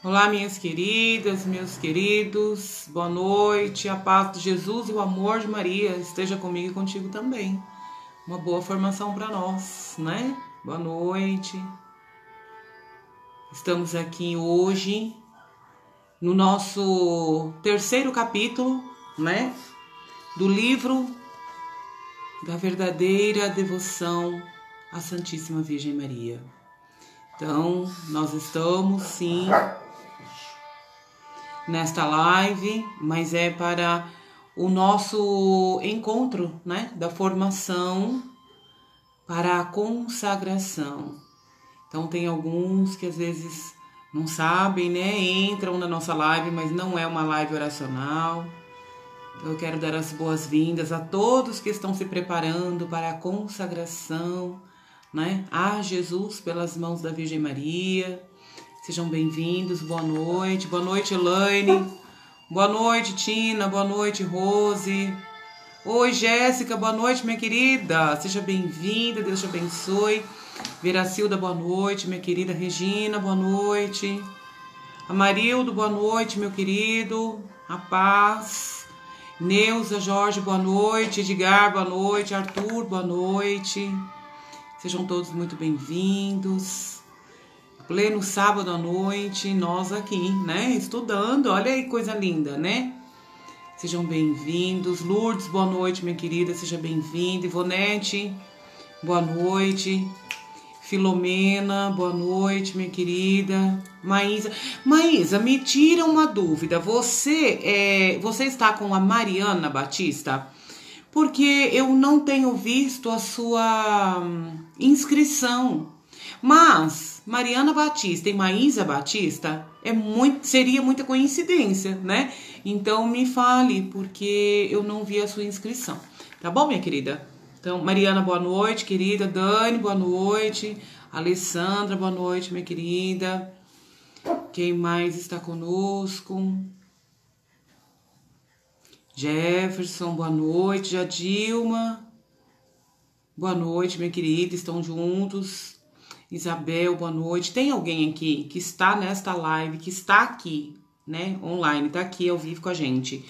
Olá, minhas queridas, meus queridos, boa noite, a paz de Jesus e o amor de Maria esteja comigo e contigo também. Uma boa formação para nós, né? Boa noite. Estamos aqui hoje no nosso terceiro capítulo, né? Do livro da verdadeira devoção à Santíssima Virgem Maria. Então, nós estamos sim nesta live, mas é para o nosso encontro, né, da formação para a consagração. Então tem alguns que às vezes não sabem, né, entram na nossa live, mas não é uma live oracional. Então eu quero dar as boas-vindas a todos que estão se preparando para a consagração, né, a Jesus pelas mãos da Virgem Maria. Sejam bem-vindos, boa noite, Elaine, boa noite, Tina, boa noite, Rose. Oi, Jéssica, boa noite, minha querida, seja bem-vinda, Deus te abençoe. Veracilda, boa noite, minha querida. Regina, boa noite. Amarildo, boa noite, meu querido, a paz. Neuza, Jorge, boa noite. Edgar, boa noite. Arthur, boa noite. Sejam todos muito bem-vindos. Pleno sábado à noite, nós aqui, né, estudando, olha aí, coisa linda, né? Sejam bem-vindos. Lourdes, boa noite, minha querida, seja bem-vinda. Ivonete, boa noite. Filomena, boa noite, minha querida. Maísa, me tira uma dúvida, você está com a Mariana Batista? Porque eu não tenho visto a sua inscrição. Mas Mariana Batista e Maísa Batista seria muita coincidência, né? Então me fale, porque eu não vi a sua inscrição. Tá bom, minha querida? Então, Mariana, boa noite, querida. Dani, boa noite. Alessandra, boa noite, minha querida. Quem mais está conosco? Jefferson, boa noite. Jadilma, boa noite, minha querida. Estão juntos. Isabel, boa noite. Tem alguém aqui que está nesta live, que está aqui, né, online, tá aqui ao vivo com a gente,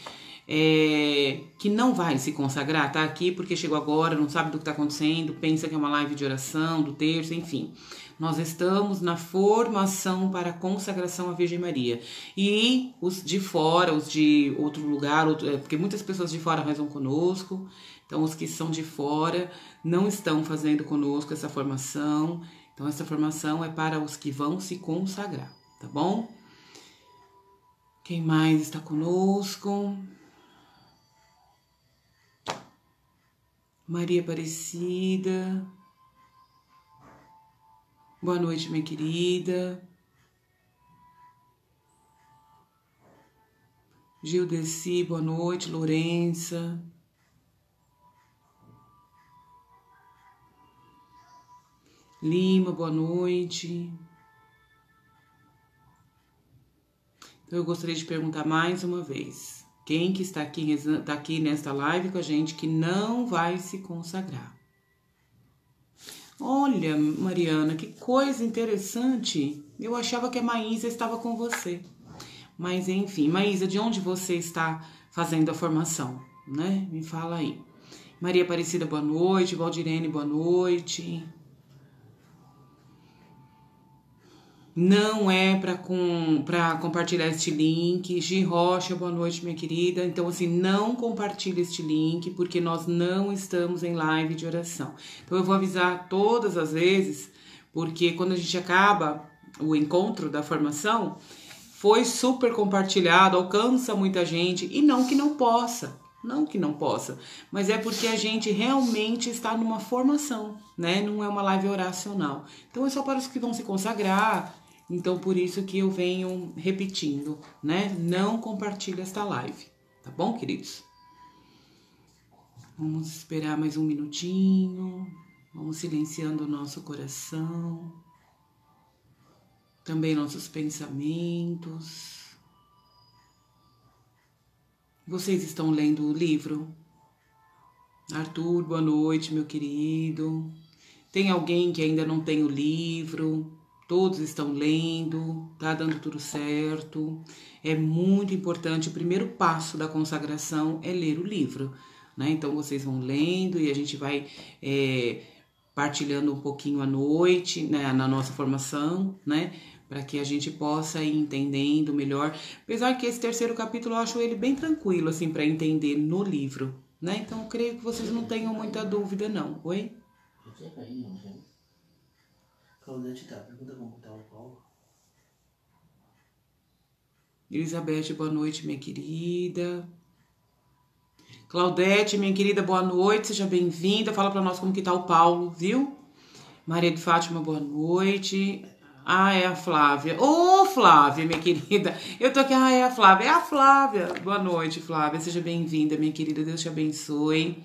que não vai se consagrar, tá aqui porque chegou agora, não sabe do que tá acontecendo, pensa que é uma live de oração, do terço, enfim. Nós estamos na formação para a consagração à Virgem Maria. E os de fora, os de outro lugar, porque muitas pessoas de fora rezam conosco, então os que são de fora não estão fazendo conosco essa formação. Então, essa formação é para os que vão se consagrar, tá bom? Quem mais está conosco? Maria Aparecida. Boa noite, minha querida. Gildeci, boa noite. Lourença. Lima, boa noite. Então, eu gostaria de perguntar mais uma vez. Quem que está aqui nesta live com a gente que não vai se consagrar? Olha, Mariana, que coisa interessante. Eu achava que a Maísa estava com você. Mas, enfim, Maísa, de onde você está fazendo a formação, né? Me fala aí. Maria Aparecida, boa noite. Valdirene, boa noite. Não é para compartilhar este link. Gi Rocha, boa noite, minha querida. Então, assim, não compartilhe este link, porque nós não estamos em live de oração. Então, eu vou avisar todas as vezes, porque quando a gente acaba o encontro da formação, foi super compartilhado, alcança muita gente, e não que não possa. Não que não possa, mas é porque a gente realmente está numa formação, né? Não é uma live oracional. Então, é só para os que vão se consagrar. Então, por isso que eu venho repetindo, né? Não compartilhe esta live, tá bom, queridos? Vamos esperar mais um minutinho. Vamos silenciando o nosso coração. Também nossos pensamentos. Vocês estão lendo o livro? Arthur, boa noite, meu querido. Tem alguém que ainda não tem o livro? todos estão lendo, tá dando tudo certo. É muito importante, o primeiro passo da consagração é ler o livro, né? Então vocês vão lendo e a gente vai partilhando um pouquinho à noite, né, na nossa formação, né? Para que a gente possa ir entendendo melhor. Apesar que esse terceiro capítulo eu acho ele bem tranquilo, assim, para entender no livro, né? Então eu creio que vocês não tenham muita dúvida, não. Oi? Claudete, tá, pergunta como tá o Paulo. Elizabeth, boa noite, minha querida. Claudete, minha querida, boa noite, seja bem-vinda. Fala para nós como que tá o Paulo, viu? Maria de Fátima, boa noite. Ah, é a Flávia. Ô, Flávia, minha querida. Eu tô aqui, é a Flávia. É a Flávia. Boa noite, Flávia. Seja bem-vinda, minha querida. Deus te abençoe.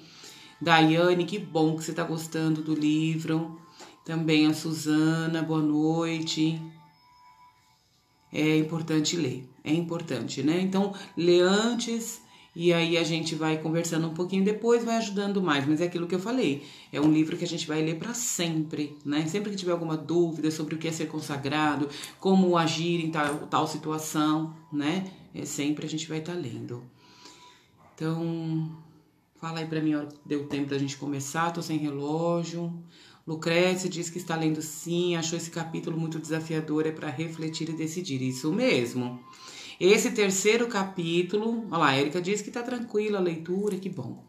Daiane, que bom que você tá gostando do livro. Também a Suzana, boa noite. É importante ler. É importante, né? Então, lê antes e aí a gente vai conversando um pouquinho depois, vai ajudando mais. Mas é aquilo que eu falei. É um livro que a gente vai ler para sempre, né? Sempre que tiver alguma dúvida sobre o que é ser consagrado, como agir em tal situação, né? Sempre a gente vai estar lendo. Então, fala aí pra mim a hora que deu tempo da gente começar. Tô sem relógio. Lucrécia diz que está lendo sim, achou esse capítulo muito desafiador, é para refletir e decidir. Isso mesmo. Esse terceiro capítulo, olha lá, a Érica diz que tá tranquila a leitura, que bom.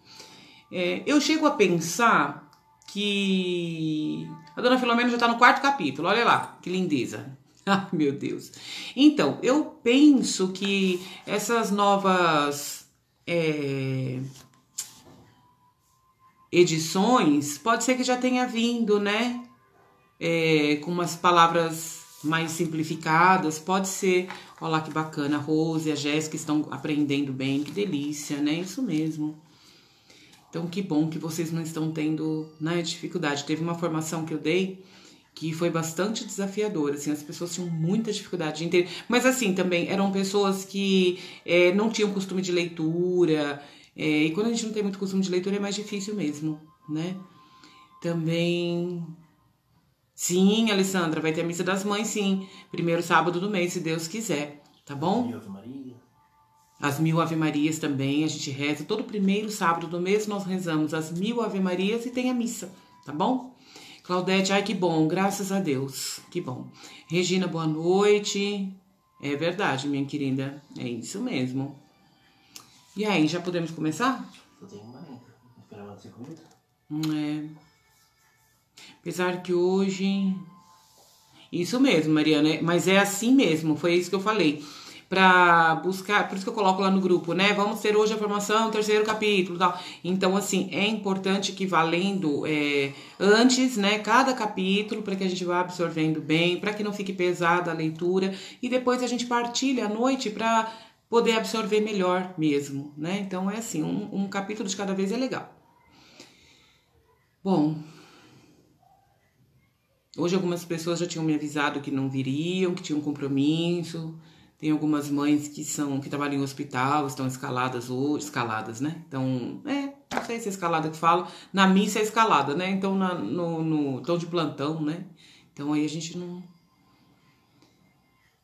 Eu chego a pensar que a dona Filomena já tá no quarto capítulo, olha lá, que lindeza. Ai, meu Deus. Então, eu penso que essas novas edições, pode ser que já tenha vindo, né? Com umas palavras mais simplificadas, pode ser. Olha lá que bacana, a Rose e a Jéssica estão aprendendo bem, que delícia, né? Isso mesmo. Então, que bom que vocês não estão tendo, né, dificuldade. Teve uma formação que eu dei que foi bastante desafiadora, assim, as pessoas tinham muita dificuldade de entender. Mas, assim, também eram pessoas que não tinham costume de leitura, e quando a gente não tem muito costume de leitura é mais difícil mesmo, né? Também... Sim, Alessandra, vai ter a Missa das Mães, sim. Primeiro sábado do mês, se Deus quiser, tá bom? As 1000 Ave Marias também, a gente reza. Todo primeiro sábado do mês nós rezamos as 1000 Ave Marias e tem a missa, tá bom? Claudete, ai que bom, graças a Deus, que bom. Regina, boa noite. É verdade, minha querida, é isso mesmo. E aí, já podemos começar? Eu tenho uma ainda. Esperar ela ser comida? Apesar que hoje... Isso mesmo, Mariana, mas é assim mesmo, foi isso que eu falei. Pra buscar, por isso que eu coloco lá no grupo, né? Vamos ter hoje a formação, terceiro capítulo e tal. Então, assim, é importante que vá lendo antes, né? Cada capítulo, para que a gente vá absorvendo bem, para que não fique pesada a leitura. E depois a gente partilha à noite para poder absorver melhor mesmo, né? Então, é assim, um capítulo de cada vez é legal. Bom... Hoje algumas pessoas já tinham me avisado que não viriam, que tinham compromisso. Tem algumas mães que trabalham em hospital, estão escaladas hoje, né? Então, não sei se é escalada que fala. Na missa é escalada, né? Então, estão de plantão, né? Então, aí a gente não...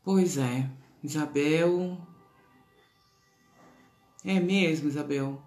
Pois é, Isabel... É mesmo, Isabel?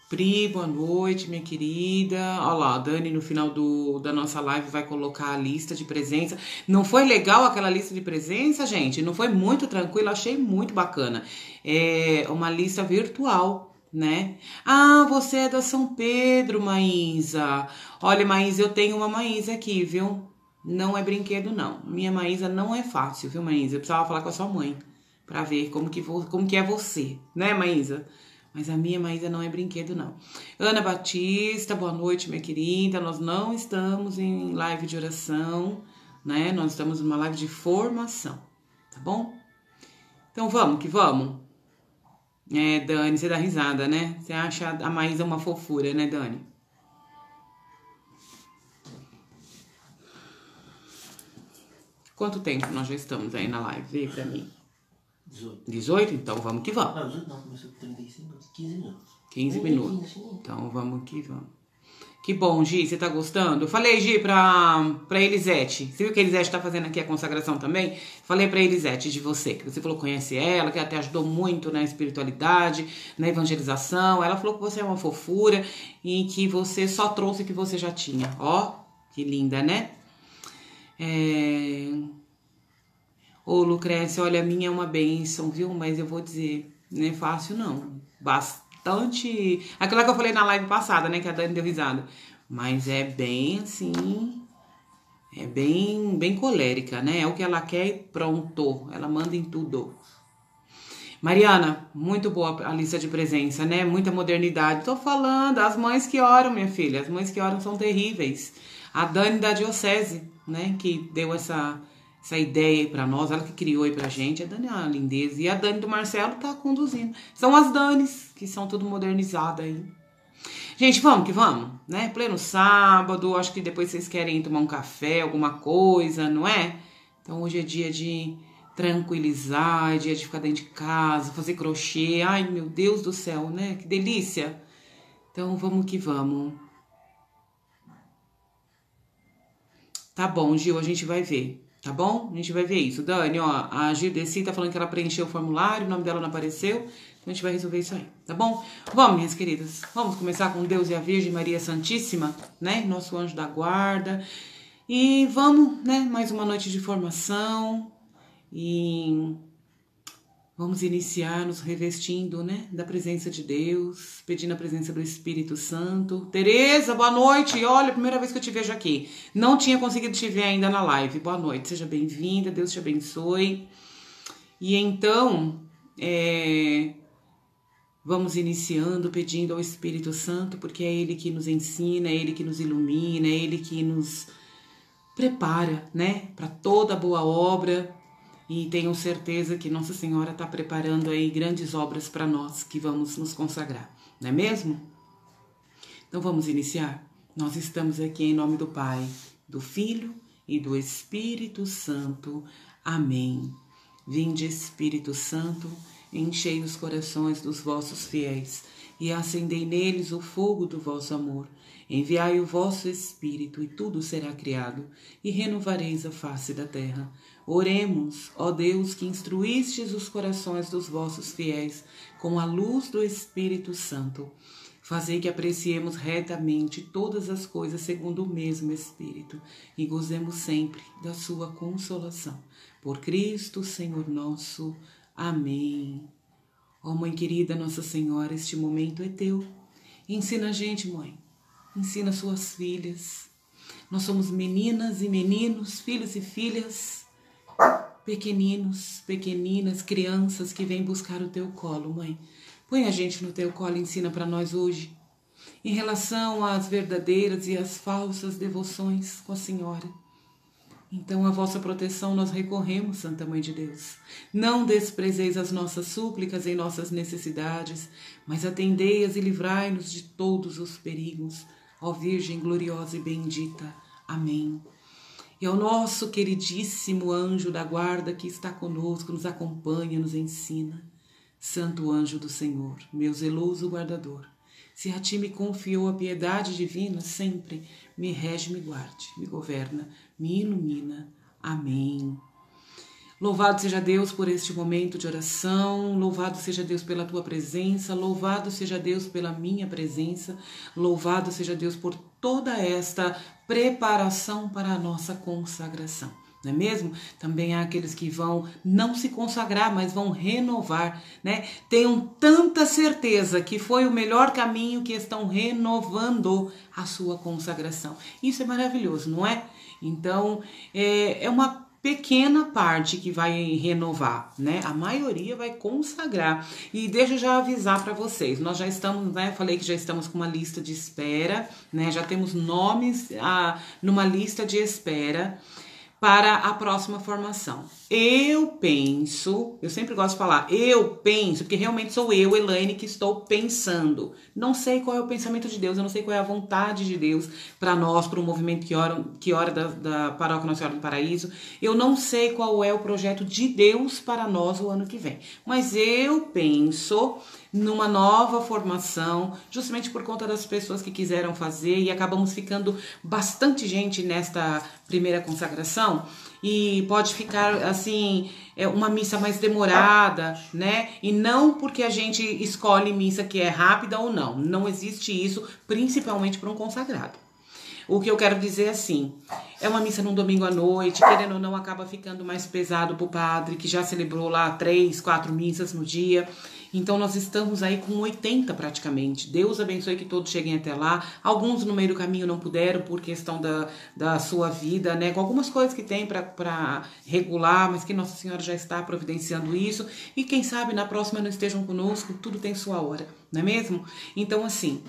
Pri, boa noite, minha querida. Olha lá, a Dani no final da nossa live vai colocar a lista de presença. Não foi legal aquela lista de presença, gente? Não foi muito tranquilo? Achei muito bacana. É uma lista virtual, né? Ah, você é da São Pedro, Maísa. Olha, Maísa, eu tenho uma Maísa aqui, viu? Não é brinquedo, não. Minha Maísa não é fácil, viu, Maísa? Eu precisava falar com a sua mãe pra ver como que é você, né, Maísa? Mas a minha Maísa não é brinquedo, não. Ana Batista, boa noite, minha querida. Nós não estamos em live de oração, né? Nós estamos numa live de formação, tá bom? Então vamos que vamos. Dani, você dá risada, né? Você acha a Maísa uma fofura, né, Dani? Quanto tempo nós já estamos aí na live? Vê pra mim. 18. 18? Então vamos que vamos. Não, 18 não, começou com 35, 15 minutos. 15 minutos. Então vamos que vamos. Que bom, Gi, você tá gostando? Eu falei, Gi, pra Elisete. Você viu que a Elisete tá fazendo aqui a consagração também? Falei pra Elisete de você, que você falou que conhece ela, que ela te ajudou muito na espiritualidade, na evangelização. Ela falou que você é uma fofura e que você só trouxe o que você já tinha. Ó, que linda, né? Ô, Lucrécia, olha, a minha é uma bênção, viu? Mas eu vou dizer, não é fácil não. Bastante. Aquela que eu falei na live passada, né? Que a Dani deu risada. Mas é bem assim. É bem colérica, né? É o que ela quer e pronto. Ela manda em tudo. Mariana, muito boa a lista de presença, né? Muita modernidade. Tô falando, as mães que oram, minha filha. As mães que oram são terríveis. A Dani da Diocese, né? Que deu essa ideia aí pra nós, ela que criou aí pra gente. A Dani é uma lindeza. E a Dani do Marcelo tá conduzindo. São as Danis, que são tudo modernizadas aí. Gente, vamos que vamos, né? Pleno sábado, acho que depois vocês querem tomar um café, alguma coisa, não é? Então hoje é dia de tranquilizar, é dia de ficar dentro de casa, fazer crochê. Ai, meu Deus do céu, né? Que delícia. Então vamos que vamos. Tá bom, Gil, a gente vai ver. Tá bom? A gente vai ver isso. Dani, ó, a Gildeci tá falando que ela preencheu o formulário, o nome dela não apareceu. Então a gente vai resolver isso aí, tá bom? Vamos, minhas queridas. Vamos começar com Deus e a Virgem Maria Santíssima, né? Nosso anjo da guarda. E vamos, né? Mais uma noite de formação. E vamos iniciar nos revestindo, né? Da presença de Deus, pedindo a presença do Espírito Santo. Tereza, boa noite. Olha, a primeira vez que eu te vejo aqui. Não tinha conseguido te ver ainda na live. Boa noite, seja bem-vinda, Deus te abençoe. E então, vamos iniciando pedindo ao Espírito Santo, porque é Ele que nos ensina, é Ele que nos ilumina, é Ele que nos prepara, né? Para toda boa obra. E tenho certeza que Nossa Senhora está preparando aí grandes obras para nós que vamos nos consagrar, não é mesmo? Então vamos iniciar? Nós estamos aqui em nome do Pai, do Filho e do Espírito Santo. Amém. Vinde, Espírito Santo, enchei os corações dos vossos fiéis e acendei neles o fogo do vosso amor. Enviai o vosso Espírito e tudo será criado e renovareis a face da terra. Oremos, ó Deus, que instruístes os corações dos vossos fiéis com a luz do Espírito Santo. Fazei que apreciemos retamente todas as coisas segundo o mesmo Espírito e gozemos sempre da sua consolação. Por Cristo, Senhor nosso. Amém. Ó Mãe querida, Nossa Senhora, este momento é teu. Ensina a gente, Mãe. Ensina suas filhas. Nós somos meninas e meninos, filhos e filhas, pequeninos, pequeninas, crianças que vêm buscar o teu colo, Mãe. Põe a gente no teu colo e ensina para nós hoje, em relação às verdadeiras e às falsas devoções com a Senhora. Então, a vossa proteção nós recorremos, Santa Mãe de Deus. Não desprezeis as nossas súplicas em nossas necessidades, mas atendei-as e livrai-nos de todos os perigos. Ó Virgem gloriosa e bendita. Amém. E ao nosso queridíssimo anjo da guarda que está conosco, nos acompanha, nos ensina. Santo anjo do Senhor, meu zeloso guardador, se a ti me confiou a piedade divina, sempre me rege, me guarde, me governa, me ilumina. Amém. Louvado seja Deus por este momento de oração, louvado seja Deus pela tua presença, louvado seja Deus pela minha presença, louvado seja Deus por toda esta preparação para a nossa consagração. Não é mesmo? Também há aqueles que vão não se consagrar, mas vão renovar, né? Tenham tanta certeza que foi o melhor caminho que estão renovando a sua consagração. Isso é maravilhoso, não é? Então, é uma pequena parte que vai renovar, né? A maioria vai consagrar. E deixa eu já avisar para vocês, nós já estamos, né? Falei que já estamos com uma lista de espera, né? Já temos nomes numa lista de espera para a próxima formação. Eu penso, eu sempre gosto de falar, eu penso, porque realmente sou eu, Elaine, que estou pensando. Não sei qual é o pensamento de Deus, eu não sei qual é a vontade de Deus para nós, para o movimento que ora da Paróquia Nossa Senhora do Paraíso. Eu não sei qual é o projeto de Deus para nós o ano que vem. Mas eu penso numa nova formação, justamente por conta das pessoas que quiseram fazer, e acabamos ficando bastante gente nesta primeira consagração, e pode ficar assim, uma missa mais demorada, né? E não porque a gente escolhe missa que é rápida ou não. Não existe isso, principalmente para um consagrado. O que eu quero dizer assim, é uma missa num domingo à noite, querendo ou não, acaba ficando mais pesado pro padre, que já celebrou lá 3, 4 missas no dia. Então nós estamos aí com 80 praticamente. Deus abençoe que todos cheguem até lá. Alguns no meio do caminho não puderam por questão da sua vida, né? Com algumas coisas que tem para regular, mas que Nossa Senhora já está providenciando isso. E quem sabe na próxima não estejam conosco, tudo tem sua hora, não é mesmo? Então assim,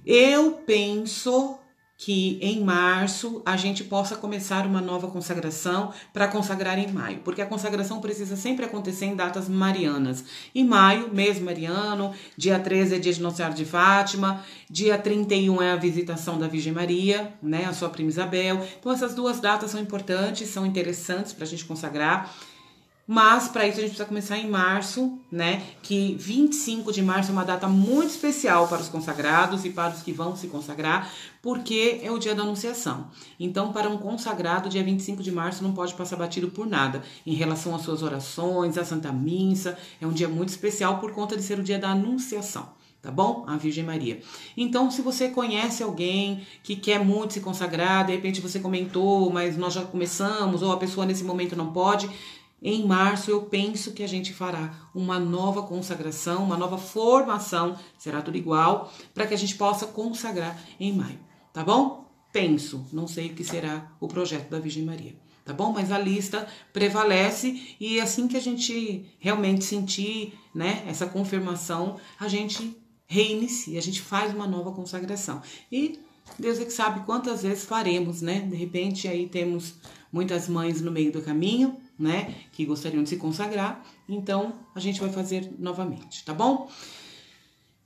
eu penso que em março a gente possa começar uma nova consagração para consagrar em maio, porque a consagração precisa sempre acontecer em datas marianas. Em maio, mês mariano, dia 13 é dia de Nossa Senhora de Fátima, dia 31 é a visitação da Virgem Maria, né, a sua prima Isabel. Então essas duas datas são importantes, são interessantes para a gente consagrar. Mas para isso a gente precisa começar em março, né? Que 25 de março é uma data muito especial para os consagrados e para os que vão se consagrar, porque é o dia da Anunciação. Então, para um consagrado, dia 25 de março não pode passar batido por nada em relação às suas orações, à Santa Missa. É um dia muito especial por conta de ser o dia da Anunciação. Tá bom? A Virgem Maria. Então, se você conhece alguém que quer muito se consagrar, de repente você comentou, mas nós já começamos, ou a pessoa nesse momento não pode, em março eu penso que a gente fará uma nova consagração, uma nova formação, será tudo igual, para que a gente possa consagrar em maio, tá bom? Penso, não sei o que será o projeto da Virgem Maria, tá bom? Mas a lista prevalece e assim que a gente realmente sentir, né, essa confirmação, a gente reinicia, a gente faz uma nova consagração. E Deus é que sabe quantas vezes faremos, né? De repente aí temos muitas mães no meio do caminho, né, que gostariam de se consagrar, então a gente vai fazer novamente, tá bom?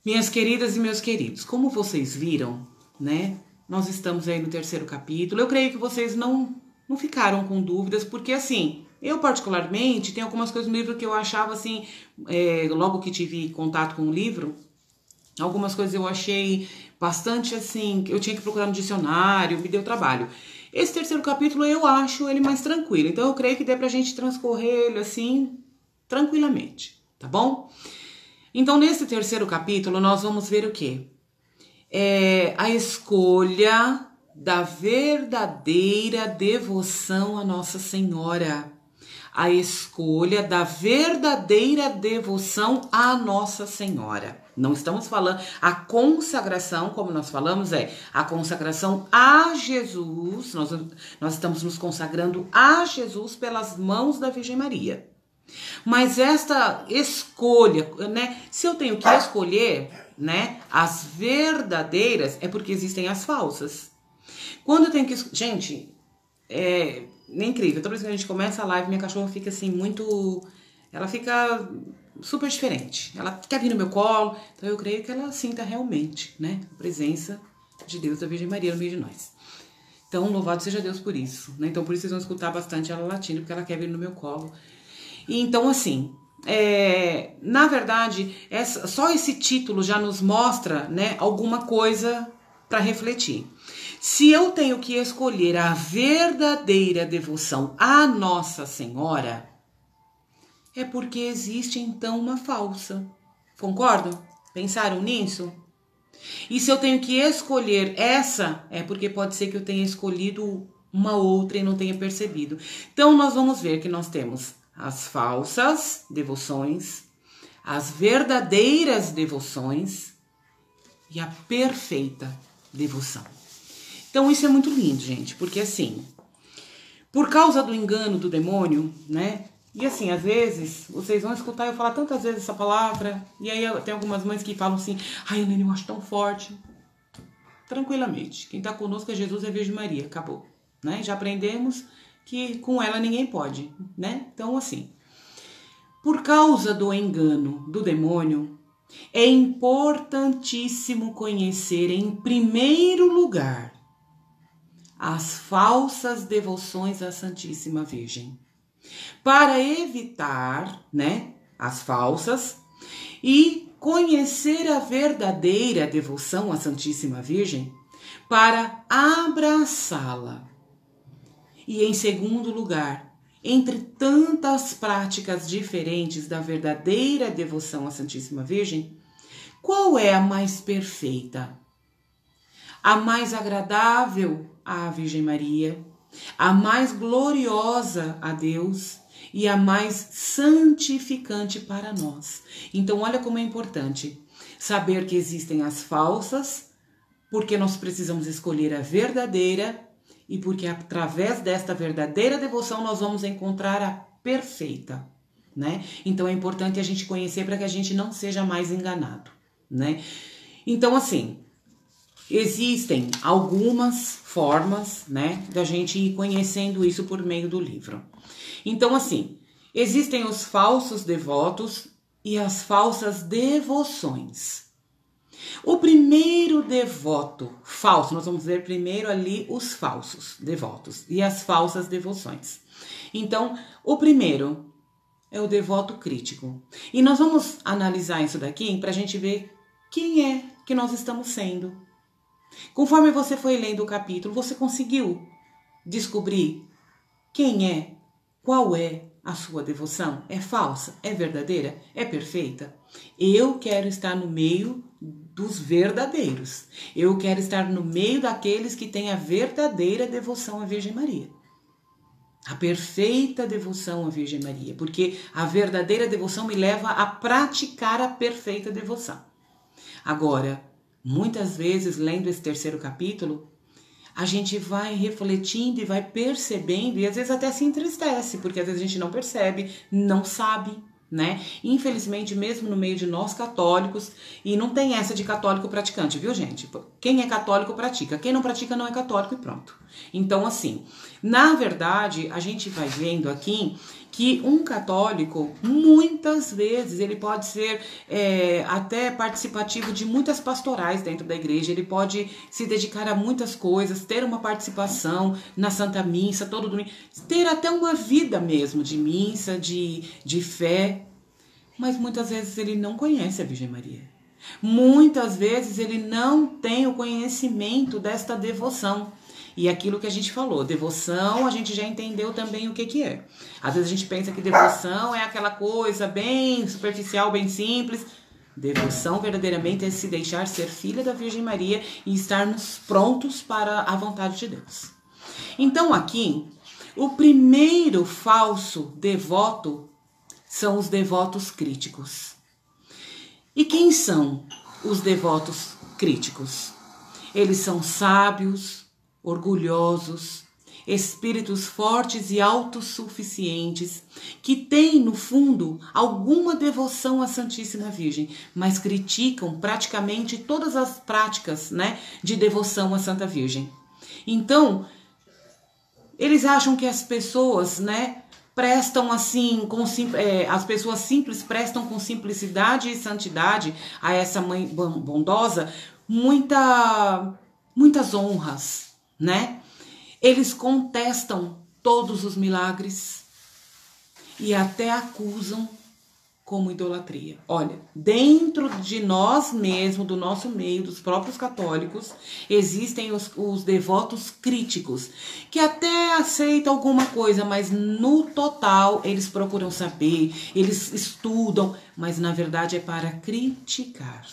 Minhas queridas e meus queridos, como vocês viram, né, nós estamos aí no 3º capítulo. Eu creio que vocês não ficaram com dúvidas, porque assim, eu particularmente tenho algumas coisas no livro que eu achava assim, logo que tive contato com o livro, algumas coisas eu achei bastante assim, eu tinha que procurar no dicionário, me deu trabalho. Esse 3º capítulo eu acho ele mais tranquilo, então eu creio que dê pra gente transcorrer ele assim, tranquilamente, tá bom? Então nesse 3º capítulo nós vamos ver o quê? A escolha da verdadeira devoção à Nossa Senhora. A escolha da verdadeira devoção à Nossa Senhora. Não estamos falando, a consagração, como nós falamos, é a consagração a Jesus. Nós estamos nos consagrando a Jesus pelas mãos da Virgem Maria. Mas esta escolha, né? Se eu tenho que escolher, né, as verdadeiras, é porque existem as falsas. Quando eu tenho que... Gente, é incrível. Toda vez que a gente começa a live, minha cachorra fica assim muito... Ela fica super diferente. Ela quer vir no meu colo. Então eu creio que ela sinta realmente, né, a presença de Deus, da Virgem Maria no meio de nós. Então louvado seja Deus por isso, né? Então por isso vocês vão escutar bastante ela latindo, porque ela quer vir no meu colo. E então assim, na verdade, só esse título já nos mostra, né, alguma coisa para refletir. Se eu tenho que escolher a verdadeira devoção à Nossa Senhora, é porque existe então uma falsa. Concordam? Pensaram nisso? E se eu tenho que escolher essa, é porque pode ser que eu tenha escolhido uma outra e não tenha percebido. Então nós vamos ver que nós temos as falsas devoções, as verdadeiras devoções e a perfeita devoção. Então isso é muito lindo, gente, porque assim, por causa do engano do demônio, né? E assim, às vezes, vocês vão escutar eu falar tantas vezes essa palavra, e aí tem algumas mães que falam assim, ai, eu acho tão forte. Tranquilamente, quem está conosco é Jesus e a Virgem Maria, acabou, né? Já aprendemos que com ela ninguém pode, né? Então, assim, por causa do engano do demônio, é importantíssimo conhecer, em primeiro lugar, as falsas devoções à Santíssima Virgem, para evitar, né, as falsas e conhecer a verdadeira devoção à Santíssima Virgem para abraçá-la. E em segundo lugar, entre tantas práticas diferentes da verdadeira devoção à Santíssima Virgem, qual é a mais perfeita? A mais agradável à Virgem Maria, a mais gloriosa a Deus e a mais santificante para nós. Então, olha como é importante saber que existem as falsas, porque nós precisamos escolher a verdadeira e porque através desta verdadeira devoção nós vamos encontrar a perfeita, né? Então é importante a gente conhecer para que a gente não seja mais enganado, né? Então, assim, existem algumas formas, né, da gente ir conhecendo isso por meio do livro. Então, assim, existem os falsos devotos e as falsas devoções. O primeiro devoto falso, nós vamos ver primeiro ali os falsos devotos e as falsas devoções. Então, o primeiro é o devoto crítico. E nós vamos analisar isso daqui para a gente ver quem é que nós estamos sendo. Conforme você foi lendo o capítulo, você conseguiu descobrir quem é, qual é a sua devoção? É falsa? É verdadeira? É perfeita? Eu quero estar no meio dos verdadeiros. Eu quero estar no meio daqueles que têm a verdadeira devoção à Virgem Maria. A perfeita devoção à Virgem Maria. Porque a verdadeira devoção me leva a praticar a perfeita devoção. Agora, muitas vezes, lendo esse terceiro capítulo, a gente vai refletindo e vai percebendo, e às vezes até se entristece, porque às vezes a gente não percebe, não sabe, né? Infelizmente, mesmo no meio de nós católicos, e não tem essa de católico praticante, viu, gente? Quem é católico pratica, quem não pratica não é católico e pronto. Então, assim, na verdade, a gente vai vendo aqui que um católico, muitas vezes, ele pode ser até participativo de muitas pastorais dentro da igreja, ele pode se dedicar a muitas coisas, ter uma participação na Santa Missa todo domingo, ter até uma vida mesmo de missa, de fé, mas muitas vezes ele não conhece a Virgem Maria. Muitas vezes ele não tem o conhecimento desta devoção. E aquilo que a gente falou, devoção, a gente já entendeu também o que é. Às vezes a gente pensa que devoção é aquela coisa bem superficial, bem simples. Devoção verdadeiramente é se deixar ser filha da Virgem Maria e estarmos prontos para a vontade de Deus. Então aqui, o primeiro falso devoto são os devotos críticos. E quem são os devotos críticos? Eles são sábios, orgulhosos, espíritos fortes e autossuficientes, que têm, no fundo, alguma devoção à Santíssima Virgem, mas criticam praticamente todas as práticas, né, de devoção à Santa Virgem. Então, eles acham que as pessoas, né, prestam assim, as pessoas simples prestam com simplicidade e santidade a essa mãe bondosa muitas honras, né? Eles contestam todos os milagres e até acusam como idolatria. Olha, dentro de nós mesmos, do nosso meio, dos próprios católicos, existem os devotos críticos, que até aceitam alguma coisa, mas no total eles procuram saber, eles estudam, mas na verdade é para criticar.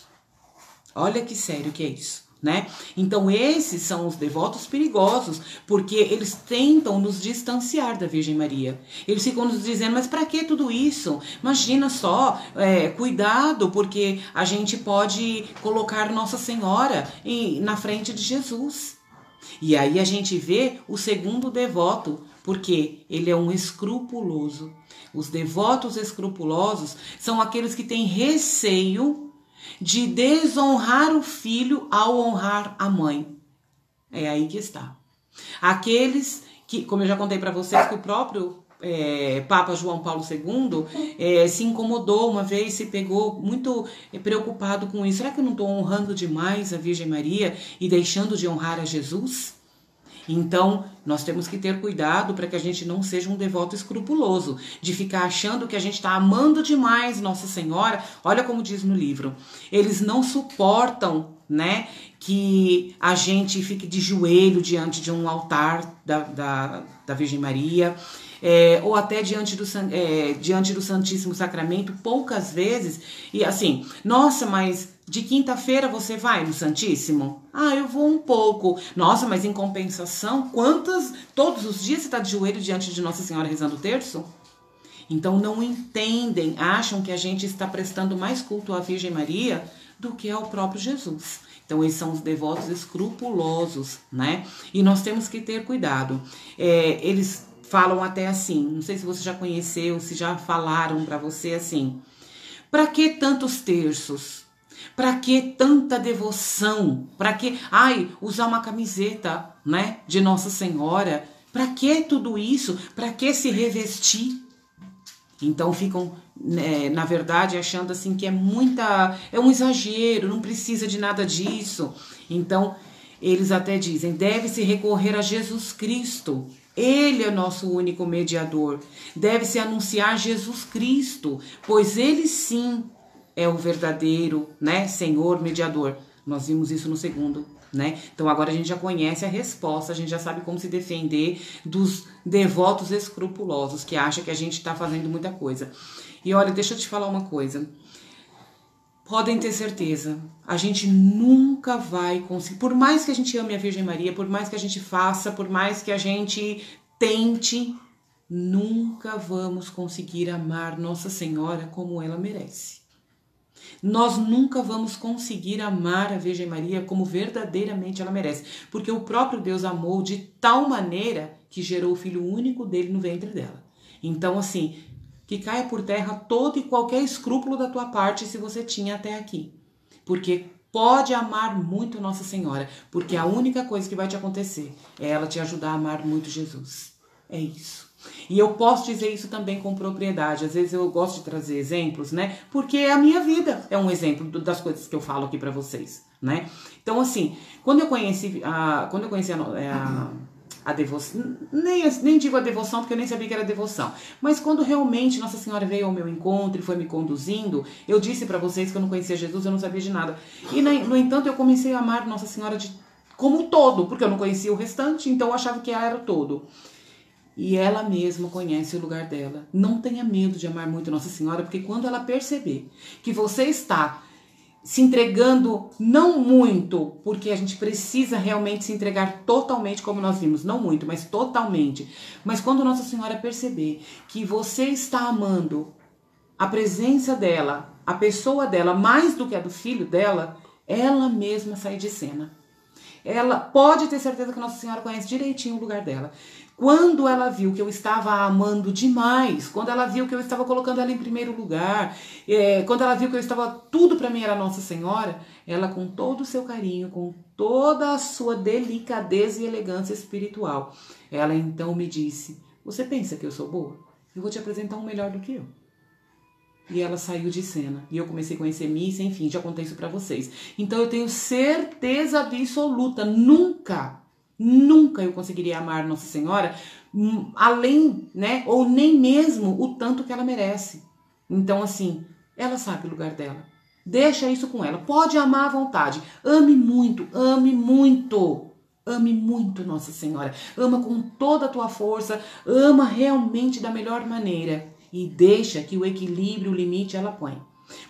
Olha que sério que é isso, né? Então esses são os devotos perigosos, porque eles tentam nos distanciar da Virgem Maria. Eles ficam nos dizendo, mas para que tudo isso? Imagina só, cuidado, porque a gente pode colocar Nossa Senhora na frente de Jesus. E aí a gente vê o segundo devoto, porque ele é um escrupuloso. Os devotos escrupulosos são aqueles que têm receio de desonrar o filho ao honrar a mãe. É aí que está. Aqueles que, como eu já contei para vocês, que o próprio Papa João Paulo II se incomodou uma vez, se pegou muito preocupado com isso. Será que eu não estou honrando demais a Virgem Maria e deixando de honrar a Jesus? Então, nós temos que ter cuidado para que a gente não seja um devoto escrupuloso, de ficar achando que a gente está amando demais Nossa Senhora. Olha como diz no livro, eles não suportam, né, que a gente fique de joelho diante de um altar da Virgem Maria, ou até diante do Santíssimo Sacramento, poucas vezes. E assim, nossa, mas de quinta-feira você vai no Santíssimo? Ah, eu vou um pouco. Nossa, mas em compensação, todos os dias você está de joelho diante de Nossa Senhora rezando o terço? Então não entendem, acham que a gente está prestando mais culto à Virgem Maria do que ao próprio Jesus. Então eles são os devotos escrupulosos, né? E nós temos que ter cuidado. Eles falam até assim, não sei se você já conheceu, se já falaram para você assim: para que tantos terços? Para que tanta devoção? Para que, usar uma camiseta, né, de Nossa Senhora? Para que tudo isso? Para que se revestir? Então ficam, na verdade, achando assim que é um exagero, não precisa de nada disso. Então, eles até dizem, deve-se recorrer a Jesus Cristo. Ele é nosso único mediador. Deve-se anunciar Jesus Cristo, pois ele sim é o verdadeiro, né, Senhor mediador. Nós vimos isso no segundo, né? Então agora a gente já conhece a resposta, a gente já sabe como se defender dos devotos escrupulosos que acham que a gente está fazendo muita coisa. E olha, deixa eu te falar uma coisa. Podem ter certeza, a gente nunca vai conseguir, por mais que a gente ame a Virgem Maria, por mais que a gente faça, por mais que a gente tente, nunca vamos conseguir amar Nossa Senhora como ela merece. Nós nunca vamos conseguir amar a Virgem Maria como verdadeiramente ela merece, porque o próprio Deus amou de tal maneira que gerou o Filho único dele no ventre dela. Então, assim, que caia por terra todo e qualquer escrúpulo da tua parte se você tinha até aqui. Porque pode amar muito Nossa Senhora, porque a única coisa que vai te acontecer é ela te ajudar a amar muito Jesus. É isso. E eu posso dizer isso também com propriedade. Às vezes eu gosto de trazer exemplos, né? Porque a minha vida é um exemplo das coisas que eu falo aqui pra vocês, né? Então, assim, quando eu conheci a devoção, nem digo a devoção porque eu nem sabia que era devoção, mas quando realmente Nossa Senhora veio ao meu encontro e foi me conduzindo, eu disse pra vocês que eu não conhecia Jesus, eu não sabia de nada. E, no entanto, eu comecei a amar Nossa Senhora como um todo, porque eu não conhecia o restante, então eu achava que ela era o todo. E ela mesma conhece o lugar dela. Não tenha medo de amar muito Nossa Senhora, porque quando ela perceber que você está se entregando, não muito, porque a gente precisa realmente se entregar totalmente, como nós vimos, não muito, mas totalmente. Mas quando Nossa Senhora perceber que você está amando a presença dela, a pessoa dela, mais do que a do filho dela, ela mesma sai de cena. Ela pode ter certeza que Nossa Senhora conhece direitinho o lugar dela. Quando ela viu que eu estava a amando demais, quando ela viu que eu estava colocando ela em primeiro lugar, quando ela viu que eu estava, tudo para mim era Nossa Senhora, ela com todo o seu carinho, com toda a sua delicadeza e elegância espiritual, ela então me disse, você pensa que eu sou boa? Eu vou te apresentar um melhor do que eu. E ela saiu de cena. E eu comecei a conhecer missa, enfim, já contei isso pra vocês. Então eu tenho certeza absoluta, nunca eu conseguiria amar Nossa Senhora além, né, ou nem mesmo o tanto que ela merece. Então, assim, ela sabe o lugar dela. Deixa isso com ela. Pode amar à vontade. Ame muito, ame muito. Ame muito Nossa Senhora. Ama com toda a tua força. Ama realmente da melhor maneira. E deixa que o equilíbrio, o limite, ela põe.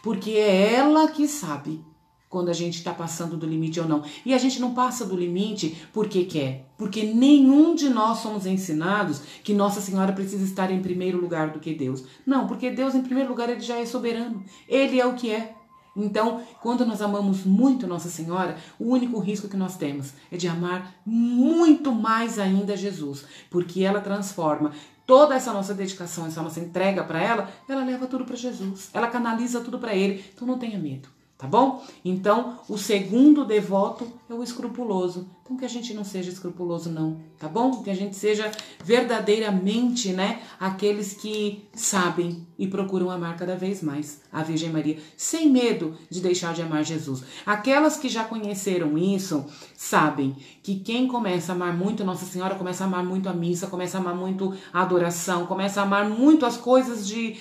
Porque é ela que sabe quando a gente está passando do limite ou não. E a gente não passa do limite porque quer. Porque nenhum de nós somos ensinados que Nossa Senhora precisa estar em primeiro lugar do que Deus. Não, porque Deus, em primeiro lugar, ele já é soberano. Ele é o que é. Então, quando nós amamos muito Nossa Senhora, o único risco que nós temos é de amar muito mais ainda Jesus. Porque ela transforma toda essa nossa dedicação, essa nossa entrega para ela, ela leva tudo para Jesus. Ela canaliza tudo para ele. Então não tenha medo, tá bom? Então, o segundo devoto é o escrupuloso. Então que a gente não seja escrupuloso não, tá bom? Que a gente seja verdadeiramente, né, aqueles que sabem e procuram amar cada vez mais a Virgem Maria, sem medo de deixar de amar Jesus. Aquelas que já conheceram isso, sabem que quem começa a amar muito Nossa Senhora, começa a amar muito a missa, começa a amar muito a adoração, começa a amar muito as coisas de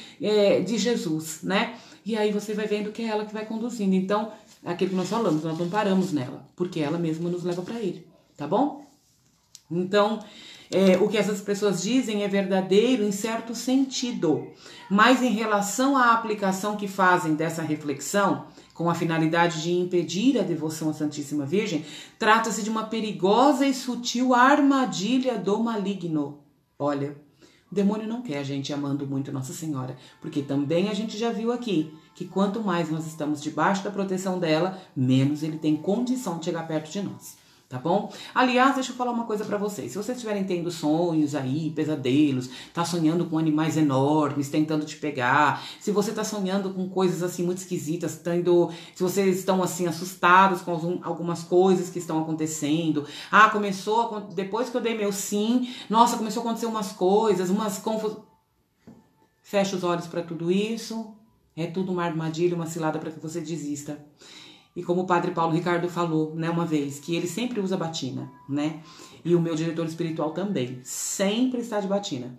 Jesus, né? E aí você vai vendo que é ela que vai conduzindo. Então, aquilo que nós falamos, nós não paramos nela, porque ela mesma nos leva para ele, tá bom? Então, o que essas pessoas dizem é verdadeiro em certo sentido, mas em relação à aplicação que fazem dessa reflexão, com a finalidade de impedir a devoção à Santíssima Virgem, trata-se de uma perigosa e sutil armadilha do maligno. Olha, o demônio não quer a gente amando muito Nossa Senhora, porque também a gente já viu aqui que quanto mais nós estamos debaixo da proteção dela, menos ele tem condição de chegar perto de nós, tá bom? Aliás, deixa eu falar uma coisa pra vocês. Se vocês estiverem tendo sonhos aí, pesadelos, tá sonhando com animais enormes, tentando te pegar, se você tá sonhando com coisas assim muito esquisitas, se vocês estão assim assustados com algumas coisas que estão acontecendo, depois que eu dei meu sim, nossa, começou a acontecer umas coisas, umas confusões. Fecha os olhos pra tudo isso. É tudo uma armadilha, uma cilada para que você desista. E como o padre Paulo Ricardo falou, né, uma vez, que ele sempre usa batina, né? E o meu diretor espiritual também, sempre está de batina.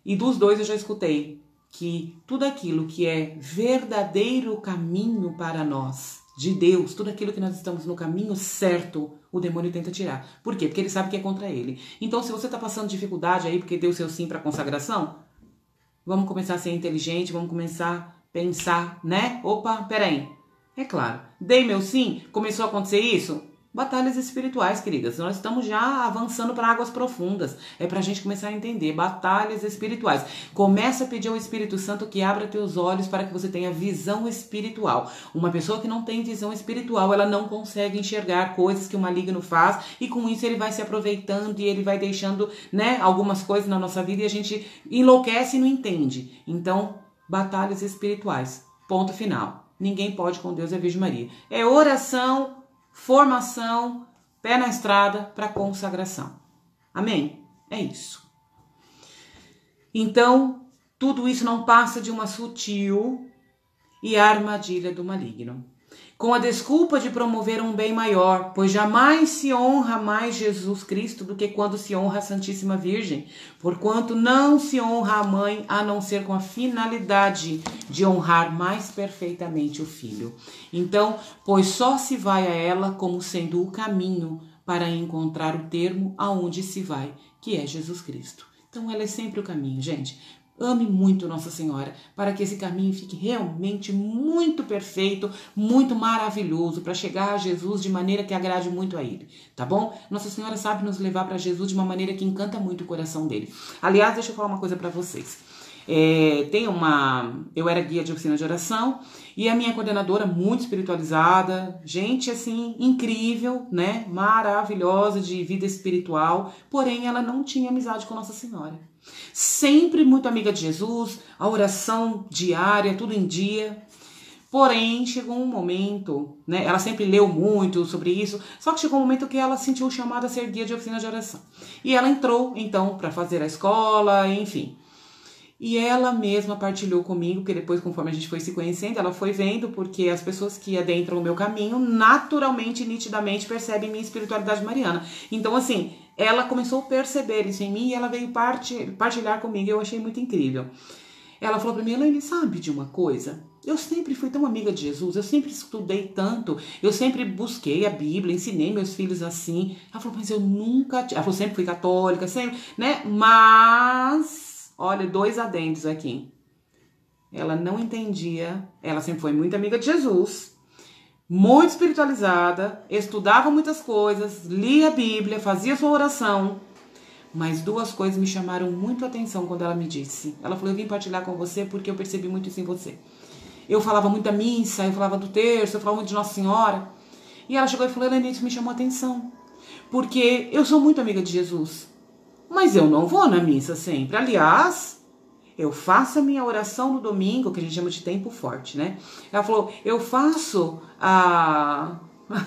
E dos dois eu já escutei que tudo aquilo que é verdadeiro caminho para nós, de Deus, tudo aquilo que nós estamos no caminho certo, o demônio tenta tirar. Por quê? Porque ele sabe que é contra ele. Então, se você está passando dificuldade aí porque deu seu sim para consagração, vamos começar a ser inteligente, vamos começar a pensar, né? Opa, peraí. É claro, dei meu sim, começou a acontecer isso? Batalhas espirituais, queridas. Nós estamos já avançando para águas profundas. É pra gente começar a entender. Batalhas espirituais. Começa a pedir ao Espírito Santo que abra teus olhos para que você tenha visão espiritual. Uma pessoa que não tem visão espiritual, ela não consegue enxergar coisas que o maligno faz e com isso ele vai se aproveitando e ele vai deixando, né, algumas coisas na nossa vida e a gente enlouquece e não entende. Então, batalhas espirituais. Ponto final. Ninguém pode com Deus e a Virgem Maria. É oração, formação, pé na estrada para consagração. Amém? É isso. Então, tudo isso não passa de uma sutil e armadilha do maligno. Com a desculpa de promover um bem maior, pois jamais se honra mais Jesus Cristo do que quando se honra a Santíssima Virgem, porquanto não se honra a mãe a não ser com a finalidade de honrar mais perfeitamente o Filho. Então, pois só se vai a ela como sendo o caminho para encontrar o termo aonde se vai, que é Jesus Cristo. Então, ela é sempre o caminho, gente. Ame muito Nossa Senhora, para que esse caminho fique realmente muito perfeito, muito maravilhoso, para chegar a Jesus de maneira que agrade muito a Ele, tá bom? Nossa Senhora sabe nos levar para Jesus de uma maneira que encanta muito o coração dele. Aliás, deixa eu falar uma coisa para vocês. Eu era guia de oficina de oração e a minha coordenadora, muito espiritualizada, gente assim, incrível, né? Maravilhosa de vida espiritual, porém ela não tinha amizade com Nossa Senhora. Sempre muito amiga de Jesus, a oração diária, tudo em dia. Porém, chegou um momento, né? Ela sempre leu muito sobre isso, só que chegou um momento que ela sentiu o chamado a ser guia de oficina de oração. E ela entrou, então, para fazer a escola, enfim. E ela mesma partilhou comigo, que depois, conforme a gente foi se conhecendo, ela foi vendo, porque as pessoas que adentram o meu caminho, naturalmente, nitidamente, percebem minha espiritualidade mariana. Então, assim, ela começou a perceber isso em mim e ela veio partilhar comigo, e eu achei muito incrível. Ela falou pra mim, Elaine, sabe de uma coisa? Eu sempre fui tão amiga de Jesus, eu sempre estudei tanto, eu sempre busquei a Bíblia, ensinei meus filhos assim. Ela falou, mas eu nunca... Ela falou, sempre fui católica, sempre, né? Mas... Olha, 2 adendos aqui. Ela não entendia, ela sempre foi muito amiga de Jesus, muito espiritualizada, estudava muitas coisas, lia a Bíblia, fazia sua oração, mas 2 coisas me chamaram muito a atenção quando ela me disse. Ela falou, eu vim partilhar com você porque eu percebi muito isso em você. Eu falava muito da missa, eu falava do terço, eu falava muito de Nossa Senhora. E ela chegou e falou, Elaine, isso me chamou a atenção, porque eu sou muito amiga de Jesus. Mas eu não vou na missa sempre. Aliás, eu faço a minha oração no domingo, que a gente chama de tempo forte, né? Ela falou, eu faço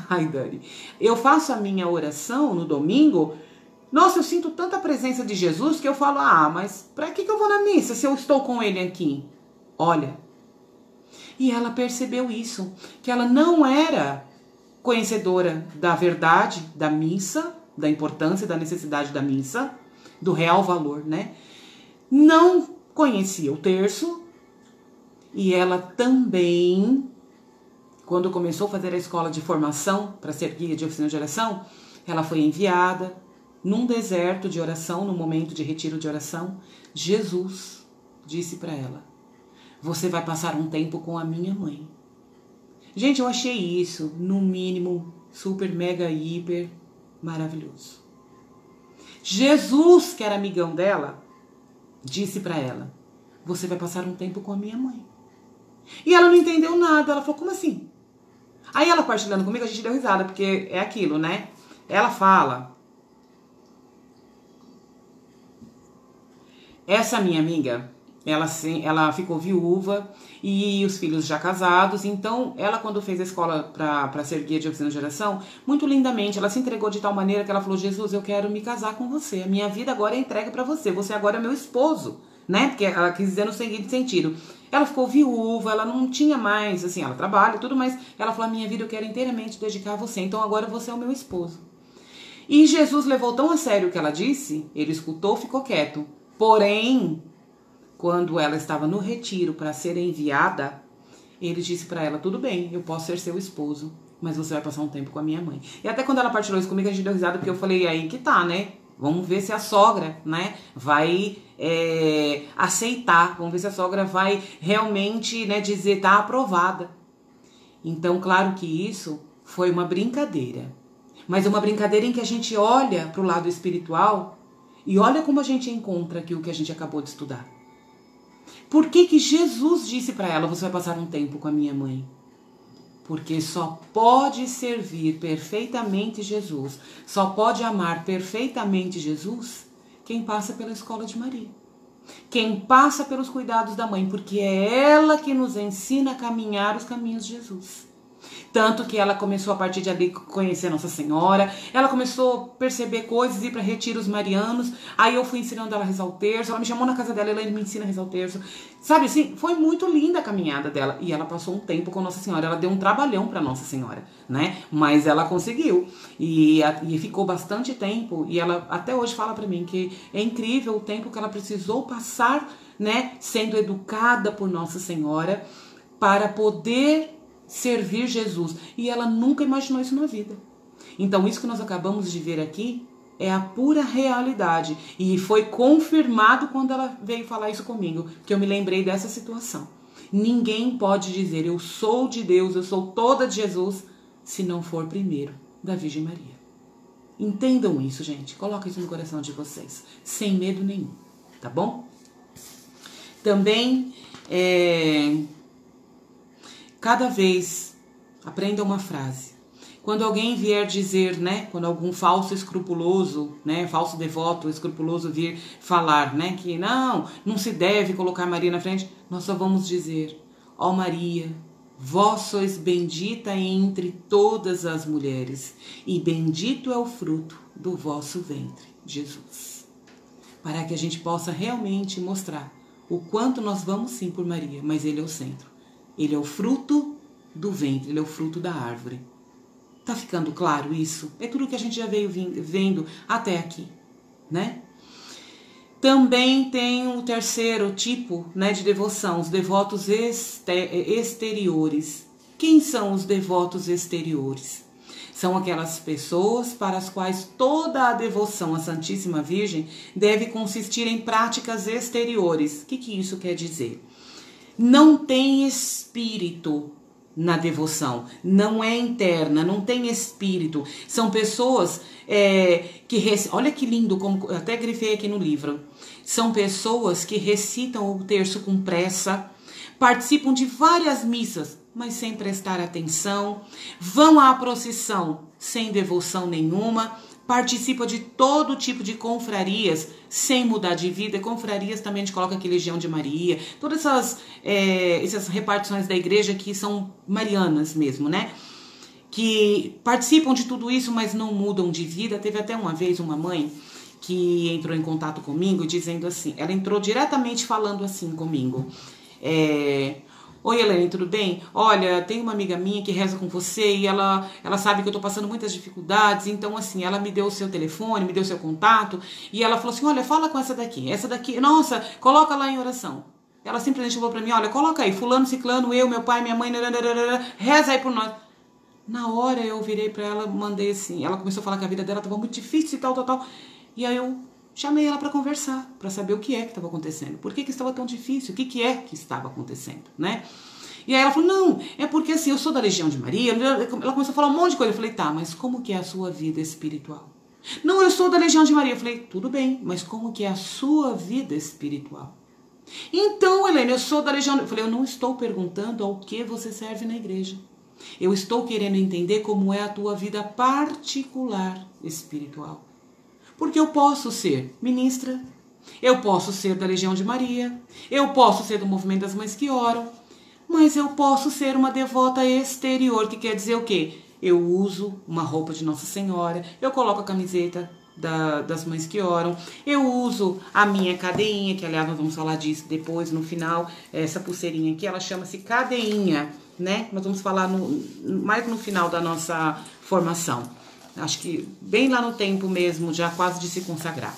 Ai, Dani, eu faço a minha oração no domingo. Nossa, eu sinto tanta presença de Jesus que eu falo, mas pra que eu vou na missa se eu estou com ele aqui? Olha, e ela percebeu isso, que ela não era conhecedora da verdade da missa, da importância, da necessidade da missa, do real valor, né? Não conhecia o terço e ela também, quando começou a fazer a escola de formação para ser guia de oficina de oração, ela foi enviada num deserto de oração, no momento de retiro de oração. Jesus disse para ela: você vai passar um tempo com a minha mãe. Gente, eu achei isso, no mínimo, super, mega, hiper maravilhoso. Jesus, que era amigão dela, disse para ela: você vai passar um tempo com a minha mãe. E ela não entendeu nada, ela falou: como assim? Aí ela partilhando comigo, a gente deu risada, porque é aquilo, né? Ela fala: essa minha amiga, ela ficou viúva e os filhos já casados. Então ela, quando fez a escola para ser guia de oficina de oração, muito lindamente, ela se entregou de tal maneira que ela falou: Jesus, eu quero me casar com você, a minha vida agora é entregue para você, você agora é meu esposo, né? Porque ela quis dizer no seguinte sentido: ela ficou viúva, ela não tinha mais, assim, ela trabalha e tudo, mas ela falou: a minha vida eu quero inteiramente dedicar a você, então agora você é o meu esposo. E Jesus levou tão a sério o que ela disse, ele escutou, ficou quieto. Porém, quando ela estava no retiro para ser enviada, ele disse para ela: tudo bem, eu posso ser seu esposo, mas você vai passar um tempo com a minha mãe. E até quando ela partilhou isso comigo, a gente deu risada, porque eu falei: aí que tá, né? Vamos ver se a sogra, né, vai aceitar. Vamos ver se a sogra vai realmente, né, dizer tá aprovada. Então, claro que isso foi uma brincadeira. Mas uma brincadeira em que a gente olha para o lado espiritual e olha como a gente encontra aquilo que a gente acabou de estudar. Por que Jesus disse para ela: você vai passar um tempo com a minha mãe? Porque só pode servir perfeitamente Jesus, só pode amar perfeitamente Jesus quem passa pela escola de Maria. Quem passa pelos cuidados da mãe, porque é ela que nos ensina a caminhar os caminhos de Jesus. Tanto que ela começou a partir de ali conhecer Nossa Senhora, ela começou a perceber coisas, ir para retiros marianos. Aí eu fui ensinando ela a rezar o terço, ela me chamou na casa dela, ela me ensina a rezar o terço. Sabe assim, foi muito linda a caminhada dela. E ela passou um tempo com Nossa Senhora, ela deu um trabalhão para Nossa Senhora, né? Mas ela conseguiu e ficou bastante tempo. E ela até hoje fala para mim que é incrível o tempo que ela precisou passar, né, sendo educada por Nossa Senhora para poder servir Jesus. E ela nunca imaginou isso na vida. Então isso que nós acabamos de ver aqui é a pura realidade. E foi confirmado quando ela veio falar isso comigo, que eu me lembrei dessa situação. Ninguém pode dizer eu sou de Deus, eu sou toda de Jesus, se não for primeiro da Virgem Maria. Entendam isso, gente. Coloquem isso no coração de vocês, sem medo nenhum, tá bom? Também cada vez aprenda uma frase. Quando alguém vier dizer, né, quando algum falso escrupuloso, né, falso devoto escrupuloso vir falar, né, que não se deve colocar Maria na frente, nós só vamos dizer: ó Maria, vós sois bendita entre todas as mulheres, e bendito é o fruto do vosso ventre, Jesus. Para que a gente possa realmente mostrar o quanto nós vamos sim por Maria, mas ele é o centro. Ele é o fruto do ventre, ele é o fruto da árvore. Tá ficando claro isso? É tudo que a gente já veio vendo até aqui, né? Também tem o terceiro tipo, né, de devoção, os devotos exteriores. Quem são os devotos exteriores? São aquelas pessoas para as quais toda a devoção à Santíssima Virgem deve consistir em práticas exteriores. O que isso quer dizer? Não tem espírito na devoção, não é interna, não tem espírito. São pessoas olha que lindo, como eu até grifei aqui no livro. São pessoas que recitam o terço com pressa, participam de várias missas, mas sem prestar atenção, vão à procissão sem devoção nenhuma, participa de todo tipo de confrarias sem mudar de vida. Confrarias também a gente coloca aqui Legião de Maria, todas essas repartições da igreja que são marianas mesmo, né? que participam de tudo isso, mas não mudam de vida. Teve até uma vez uma mãe que entrou em contato comigo dizendo assim, ela entrou diretamente falando assim comigo, oi, Helene, tudo bem? Olha, tem uma amiga minha que reza com você e ela sabe que eu tô passando muitas dificuldades, então assim, ela me deu o seu telefone, me deu o seu contato e ela falou assim, olha, fala com essa daqui, nossa, coloca lá em oração. Ela simplesmente falou pra mim, olha, coloca aí, fulano, ciclano, eu, meu pai, minha mãe, reza aí por nós. Na hora eu virei pra ela, mandei assim, ela começou a falar que a vida dela tava muito difícil e tal. E aí eu chamei ela para conversar, para saber o que é que estava acontecendo. Por que estava tão difícil? O que é que estava acontecendo, né? E aí ela falou, não, é porque assim, eu sou da Legião de Maria. Ela começou a falar um monte de coisa. Eu falei, tá, mas como que é a sua vida espiritual? Não, eu sou da Legião de Maria. Eu falei, tudo bem, mas como que é a sua vida espiritual? Então, Helene, eu sou da Legião... Eu falei, eu não estou perguntando ao que você serve na igreja. Eu estou querendo entender como é a tua vida particular espiritual. Porque eu posso ser ministra, eu posso ser da Legião de Maria, eu posso ser do Movimento das Mães que Oram, mas eu posso ser uma devota exterior, que quer dizer o quê? Eu uso uma roupa de Nossa Senhora, eu coloco a camiseta das Mães que Oram, eu uso a minha cadeinha, que aliás nós vamos falar disso depois no final, essa pulseirinha aqui, ela chama-se cadeinha, né? Nós vamos falar mais no final da nossa formação. Acho que bem lá no tempo mesmo, já quase de se consagrar.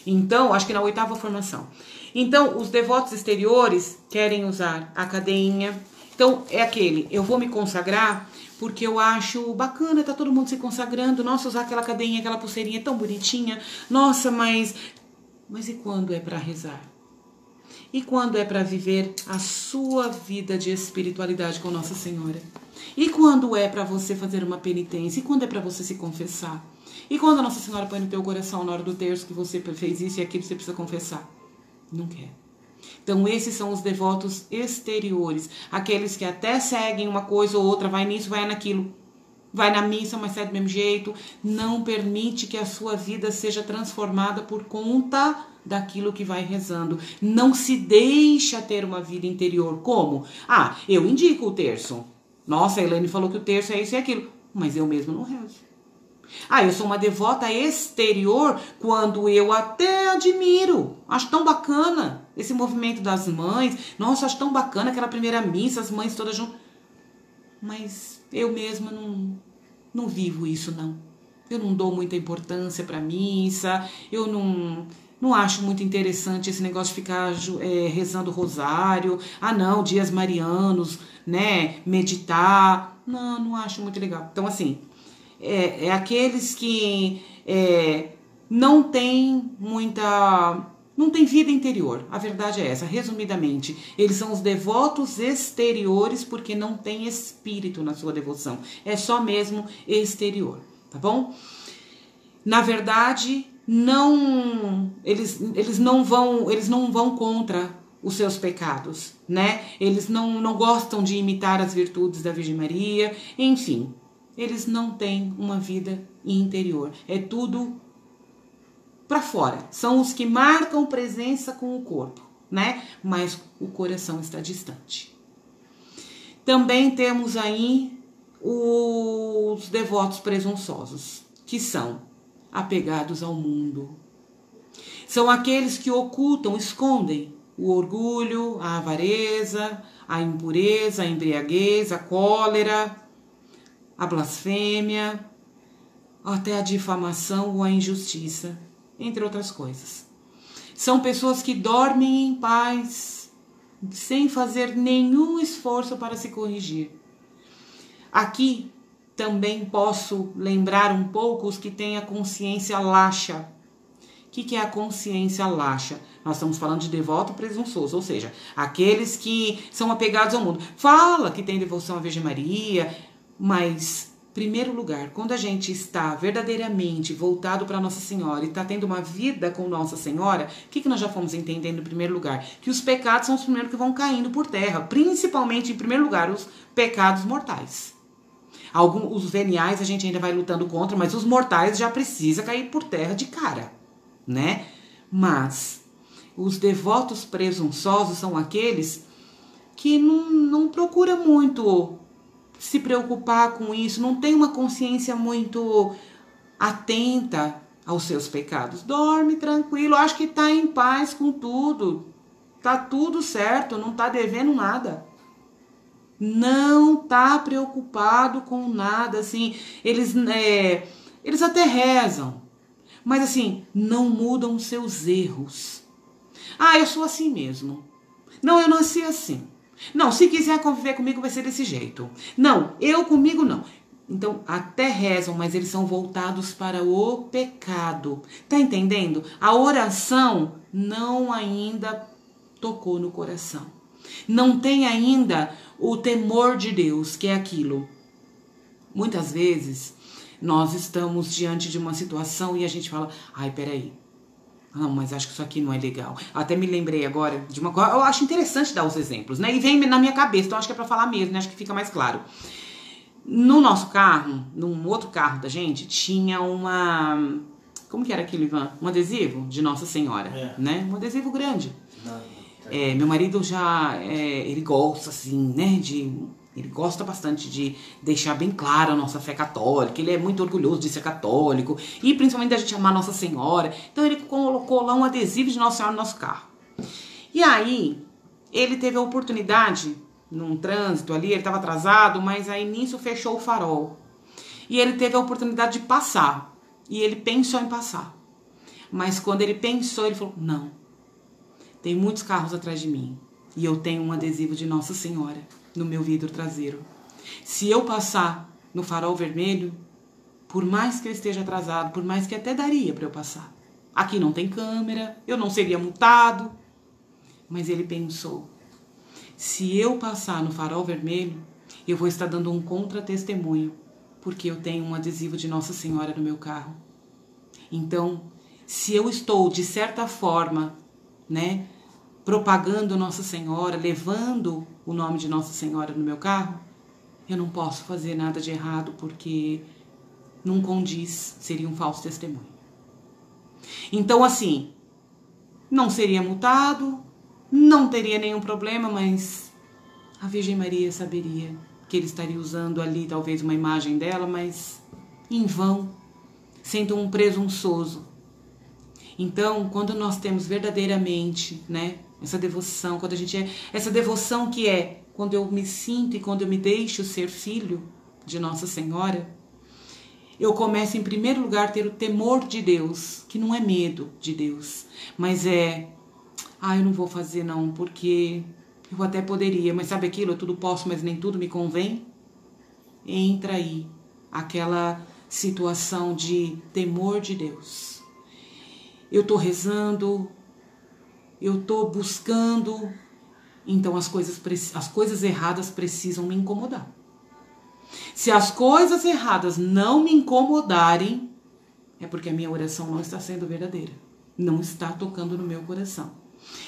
Então, acho que na 8ª formação. Então, os devotos exteriores querem usar a cadeinha. Então, é aquele, eu vou me consagrar porque eu acho bacana, tá todo mundo se consagrando. Nossa, usar aquela cadeinha, aquela pulseirinha tão bonitinha. Nossa, mas e quando é para rezar? E quando é para viver a sua vida de espiritualidade com Nossa Senhora? E quando é para você fazer uma penitência? E quando é para você se confessar? E quando a Nossa Senhora põe no teu coração na hora do terço que você fez isso e aquilo, você precisa confessar? Não quer. Então esses são os devotos exteriores. Aqueles que até seguem uma coisa ou outra, vai nisso, vai naquilo. Vai na missa, mas sai do mesmo jeito. Não permite que a sua vida seja transformada por conta daquilo que vai rezando. Não se deixa ter uma vida interior. Como? Ah, eu indico o terço. Nossa, a Helene falou que o terço é isso e aquilo. Mas eu mesmo não rezo. Ah, eu sou uma devota exterior quando eu até admiro. Acho tão bacana esse movimento das mães. Nossa, acho tão bacana aquela primeira missa, as mães todas juntas. Mas eu mesma não vivo isso, não. Eu não dou muita importância para missa. Eu não acho muito interessante esse negócio de ficar rezando rosário. Ah, não, dias marianos, né? Meditar. Não acho muito legal. Então, assim, aqueles que não tem vida interior. A verdade é essa, resumidamente. Eles são os devotos exteriores porque não tem espírito na sua devoção. É só mesmo exterior, tá bom? Na verdade, eles não vão contra os seus pecados, né? Eles não gostam de imitar as virtudes da Virgem Maria, enfim. Eles não têm uma vida interior. É tudo para fora. São os que marcam presença com o corpo, né? Mas o coração está distante. Também temos aí os devotos presunçosos, que são apegados ao mundo. São aqueles que ocultam, escondem o orgulho, a avareza, a impureza, a embriaguez, a cólera, a blasfêmia, até a difamação ou a injustiça, entre outras coisas. São pessoas que dormem em paz, sem fazer nenhum esforço para se corrigir. Aqui também posso lembrar um pouco os que têm a consciência laxa. O que é a consciência laxa? Nós estamos falando de devoto presunçoso, ou seja, aqueles que são apegados ao mundo. Fala que tem devoção à Virgem Maria, mas, em primeiro lugar, quando a gente está verdadeiramente voltado para Nossa Senhora e está tendo uma vida com Nossa Senhora, o que nós já fomos entendendo em primeiro lugar? Que os pecados são os primeiros que vão caindo por terra, principalmente, em primeiro lugar, os pecados mortais. Os veniais a gente ainda vai lutando contra, mas os mortais já precisa cair por terra de cara, né? Mas os devotos presunçosos são aqueles que não procuram muito se preocupar com isso, não tem uma consciência muito atenta aos seus pecados. Dorme tranquilo, acho que tá em paz com tudo. Tá tudo certo, não tá devendo nada. Não tá preocupado com nada, assim, eles até rezam, mas assim, não mudam seus erros. Ah, eu sou assim mesmo. Não, eu nasci assim. Não, se quiser conviver comigo vai ser desse jeito. Não, eu comigo não. Então, até rezam, mas eles são voltados para o pecado. Tá entendendo? A oração não ainda tocou no coração. Não tem ainda o temor de Deus, que é aquilo. Muitas vezes, nós estamos diante de uma situação e a gente fala, ai, peraí. Não, mas acho que isso aqui não é legal. Até me lembrei agora de uma coisa. Eu acho interessante dar os exemplos, né? E vem na minha cabeça, então acho que é pra falar mesmo, né? Acho que fica mais claro. No nosso carro, num outro carro da gente, tinha uma... Como que era aquele, Ivan? Um adesivo de Nossa Senhora, né? Um adesivo grande. Meu marido já... ele gosta, assim, né? Ele gosta bastante de deixar bem clara a nossa fé católica. Ele é muito orgulhoso de ser católico. E principalmente da gente amar Nossa Senhora. Então ele colocou lá um adesivo de Nossa Senhora no nosso carro. E aí, ele teve a oportunidade, num trânsito ali, ele estava atrasado, mas aí nisso fechou o farol. E ele teve a oportunidade de passar. E ele pensou em passar. Mas quando ele pensou, ele falou, não. Tem muitos carros atrás de mim. E eu tenho um adesivo de Nossa Senhora no meu vidro traseiro. Se eu passar no farol vermelho, por mais que eu esteja atrasado, por mais que até daria para eu passar. Aqui não tem câmera, eu não seria multado. Mas ele pensou, se eu passar no farol vermelho, eu vou estar dando um contra-testemunho, porque eu tenho um adesivo de Nossa Senhora no meu carro. Então, se eu estou, de certa forma, né, propagando Nossa Senhora, levando o nome de Nossa Senhora no meu carro, eu não posso fazer nada de errado porque não condiz, seria um falso testemunho. Então, assim, não seria multado, não teria nenhum problema, mas a Virgem Maria saberia que ele estaria usando ali talvez uma imagem dela, mas em vão, sendo um presunçoso. Então, quando nós temos verdadeiramente, né, essa devoção, quando a gente essa devoção que é quando eu me sinto e quando eu me deixo ser filho de Nossa Senhora, eu começo em primeiro lugar a ter o temor de Deus, que não é medo de Deus, mas eu não vou fazer não, porque eu até poderia, mas sabe aquilo, eu tudo posso, mas nem tudo me convém? Entra aí aquela situação de temor de Deus. Eu tô rezando, eu tô buscando, então as coisas erradas precisam me incomodar. Se as coisas erradas não me incomodarem, é porque a minha oração não está sendo verdadeira, não está tocando no meu coração.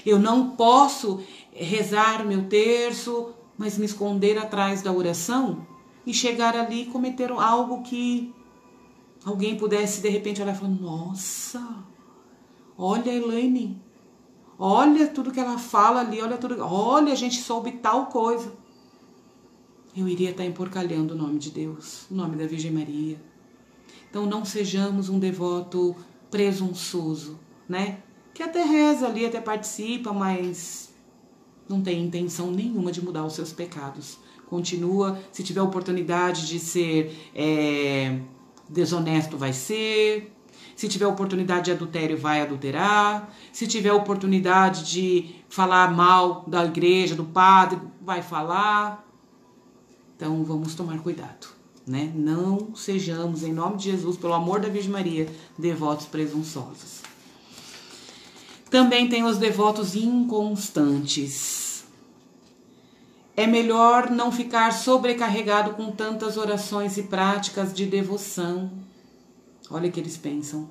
Eu não posso rezar o meu terço, mas me esconder atrás da oração e chegar ali e cometer algo que alguém pudesse de repente olhar e falar, nossa, olha a Elaine, olha tudo que ela fala ali, olha, a gente soube tal coisa. Eu iria estar emporcalhando o nome de Deus, o nome da Virgem Maria. Então não sejamos um devoto presunçoso, né? Que até reza ali, até participa, mas não tem intenção nenhuma de mudar os seus pecados. Continua, se tiver oportunidade de ser desonesto, vai ser. Se tiver oportunidade de adultério, vai adulterar. Se tiver oportunidade de falar mal da igreja, do padre, vai falar. Então vamos tomar cuidado, né? Não sejamos, em nome de Jesus, pelo amor da Virgem Maria, devotos presunçosos. Também tem os devotos inconstantes. É melhor não ficar sobrecarregado com tantas orações e práticas de devoção. Olha o que eles pensam.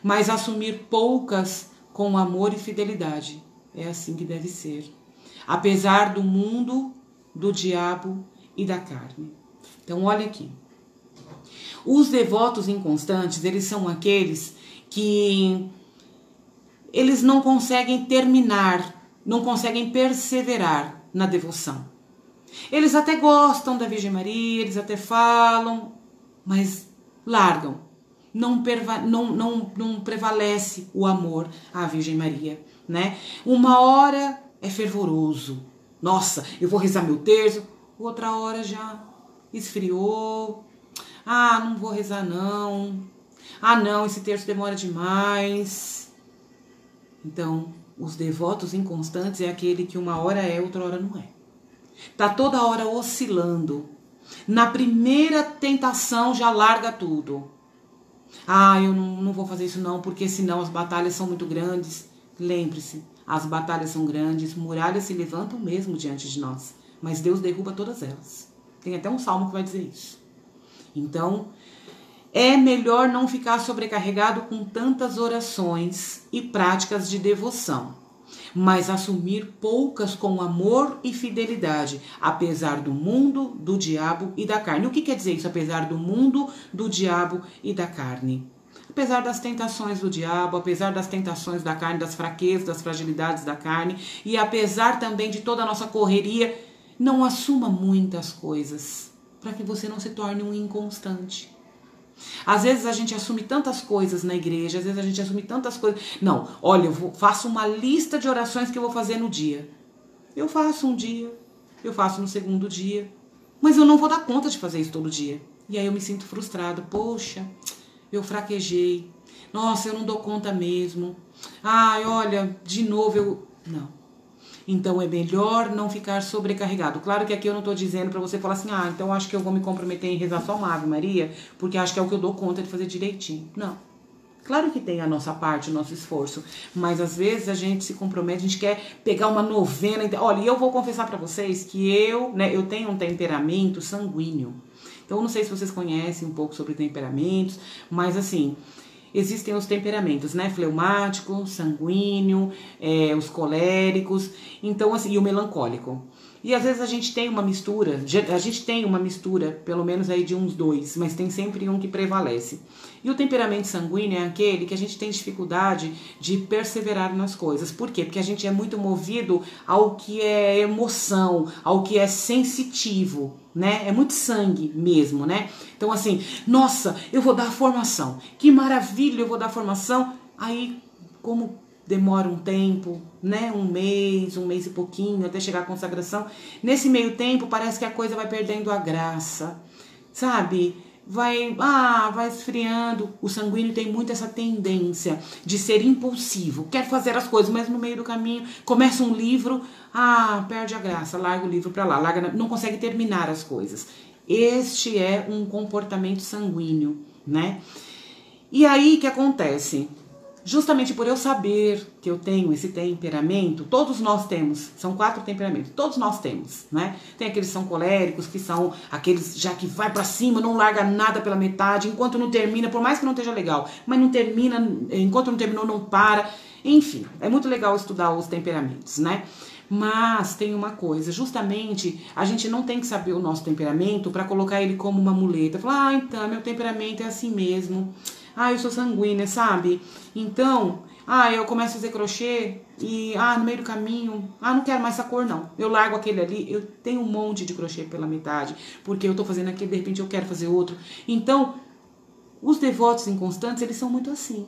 Mas assumir poucas com amor e fidelidade. É assim que deve ser. Apesar do mundo, do diabo e da carne. Então, olha aqui. Os devotos inconstantes, eles são aqueles que eles não conseguem terminar, não conseguem perseverar na devoção. Eles até gostam da Virgem Maria, eles até falam, mas largam. Não prevalece o amor à Virgem Maria, né? Uma hora é fervoroso. Nossa, eu vou rezar meu terço. Outra hora já esfriou. Ah, não vou rezar não. Ah, não, esse terço demora demais. Então, os devotos inconstantes é aquele que uma hora é, outra hora não é. Tá toda hora oscilando. Na primeira tentação já larga tudo. Ah, eu não vou fazer isso não, porque senão as batalhas são muito grandes. Lembre-se, as batalhas são grandes, muralhas se levantam mesmo diante de nós, mas Deus derruba todas elas. Tem até um salmo que vai dizer isso. Então, é melhor não ficar sobrecarregado com tantas orações e práticas de devoção, mas assumir poucas com amor e fidelidade, apesar do mundo, do diabo e da carne. O que quer dizer isso? Apesar do mundo, do diabo e da carne. Apesar das tentações do diabo, apesar das tentações da carne, das fraquezas, das fragilidades da carne, e apesar também de toda a nossa correria, não assuma muitas coisas, para que você não se torne um inconstante. Às vezes a gente assume tantas coisas na igreja, às vezes a gente assume tantas coisas. Não, olha, eu faço uma lista de orações que eu vou fazer no dia. Eu faço um dia, eu faço no segundo dia, mas eu não vou dar conta de fazer isso todo dia. E aí eu me sinto frustrada. Poxa, eu fraquejei. Nossa, eu não dou conta mesmo. Ai, olha, de novo eu... Não. Então é melhor não ficar sobrecarregado. Claro que aqui eu não estou dizendo para você falar assim, ah, então acho que eu vou me comprometer em rezar só uma Ave Maria, porque acho que é o que eu dou conta de fazer direitinho. Não. Claro que tem a nossa parte, o nosso esforço, mas às vezes a gente se compromete, a gente quer pegar uma novena. Olha, eu vou confessar para vocês que eu tenho um temperamento sanguíneo. Então eu não sei se vocês conhecem um pouco sobre temperamentos, mas assim... Existem os temperamentos, né? Fleumático, sanguíneo, os coléricos, então assim, e o melancólico. E às vezes a gente tem uma mistura, pelo menos aí de uns dois, mas tem sempre um que prevalece. E o temperamento sanguíneo é aquele que a gente tem dificuldade de perseverar nas coisas. Por quê? Porque a gente é muito movido ao que é emoção, ao que é sensitivo, né? É muito sangue mesmo, né? Então assim, nossa, eu vou dar a formação. Que maravilha, eu vou dar a formação. Aí, como demora um tempo, né? Um mês e pouquinho, até chegar à consagração. Nesse meio tempo, parece que a coisa vai perdendo a graça, sabe? Vai esfriando. O sanguíneo tem muito essa tendência de ser impulsivo, quer fazer as coisas, mas no meio do caminho começa um livro, perde a graça, larga o livro para lá, não consegue terminar as coisas. Este é um comportamento sanguíneo, né? E aí o que acontece? Justamente por eu saber que eu tenho esse temperamento, todos nós temos, são 4 temperamentos, todos nós temos, né? Tem aqueles que são coléricos, que são aqueles já que vai pra cima, não larga nada pela metade, enquanto não termina, por mais que não esteja legal, mas não termina, enquanto não terminou não para, enfim, é muito legal estudar os temperamentos, né? Mas tem uma coisa, justamente a gente não tem que saber o nosso temperamento para colocar ele como uma muleta, falar, então, meu temperamento é assim mesmo. Eu sou sanguínea, sabe? Então, eu começo a fazer crochê e, no meio do caminho, não quero mais essa cor, não. Eu largo aquele ali, eu tenho um monte de crochê pela metade, porque eu tô fazendo aquele, de repente eu quero fazer outro. Então, os devotos inconstantes, eles são muito assim.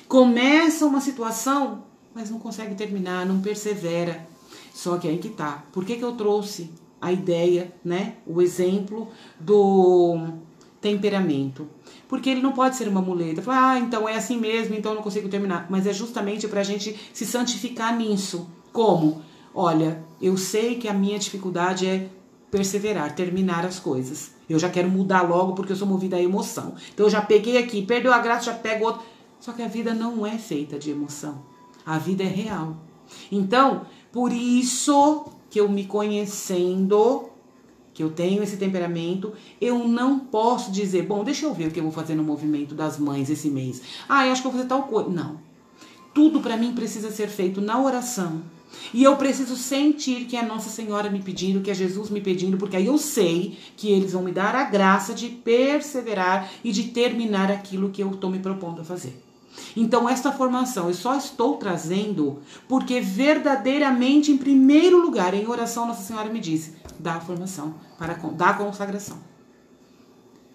Começa uma situação, mas não consegue terminar, não persevera. Só que aí que tá. Por que eu trouxe a ideia, né? O exemplo do temperamento? Porque ele não pode ser uma muleta. Falar, então é assim mesmo, então eu não consigo terminar. Mas é justamente para a gente se santificar nisso. Como? Olha, eu sei que a minha dificuldade é perseverar, terminar as coisas. Eu já quero mudar logo porque eu sou movida à emoção. Então eu já peguei aqui, perdeu a graça, já pego outro. Só que a vida não é feita de emoção. A vida é real. Então, por isso que eu me conhecendo, que eu tenho esse temperamento, eu não posso dizer, bom, deixa eu ver o que eu vou fazer no movimento das mães esse mês. Acho que eu vou fazer tal coisa. Não. Tudo para mim precisa ser feito na oração. E eu preciso sentir que é Nossa Senhora me pedindo, que é Jesus me pedindo, porque aí eu sei que eles vão me dar a graça de perseverar e de terminar aquilo que eu estou me propondo a fazer. Então, esta formação eu só estou trazendo porque verdadeiramente, em primeiro lugar, em oração, Nossa Senhora me disse, dá a formação, dá a consagração.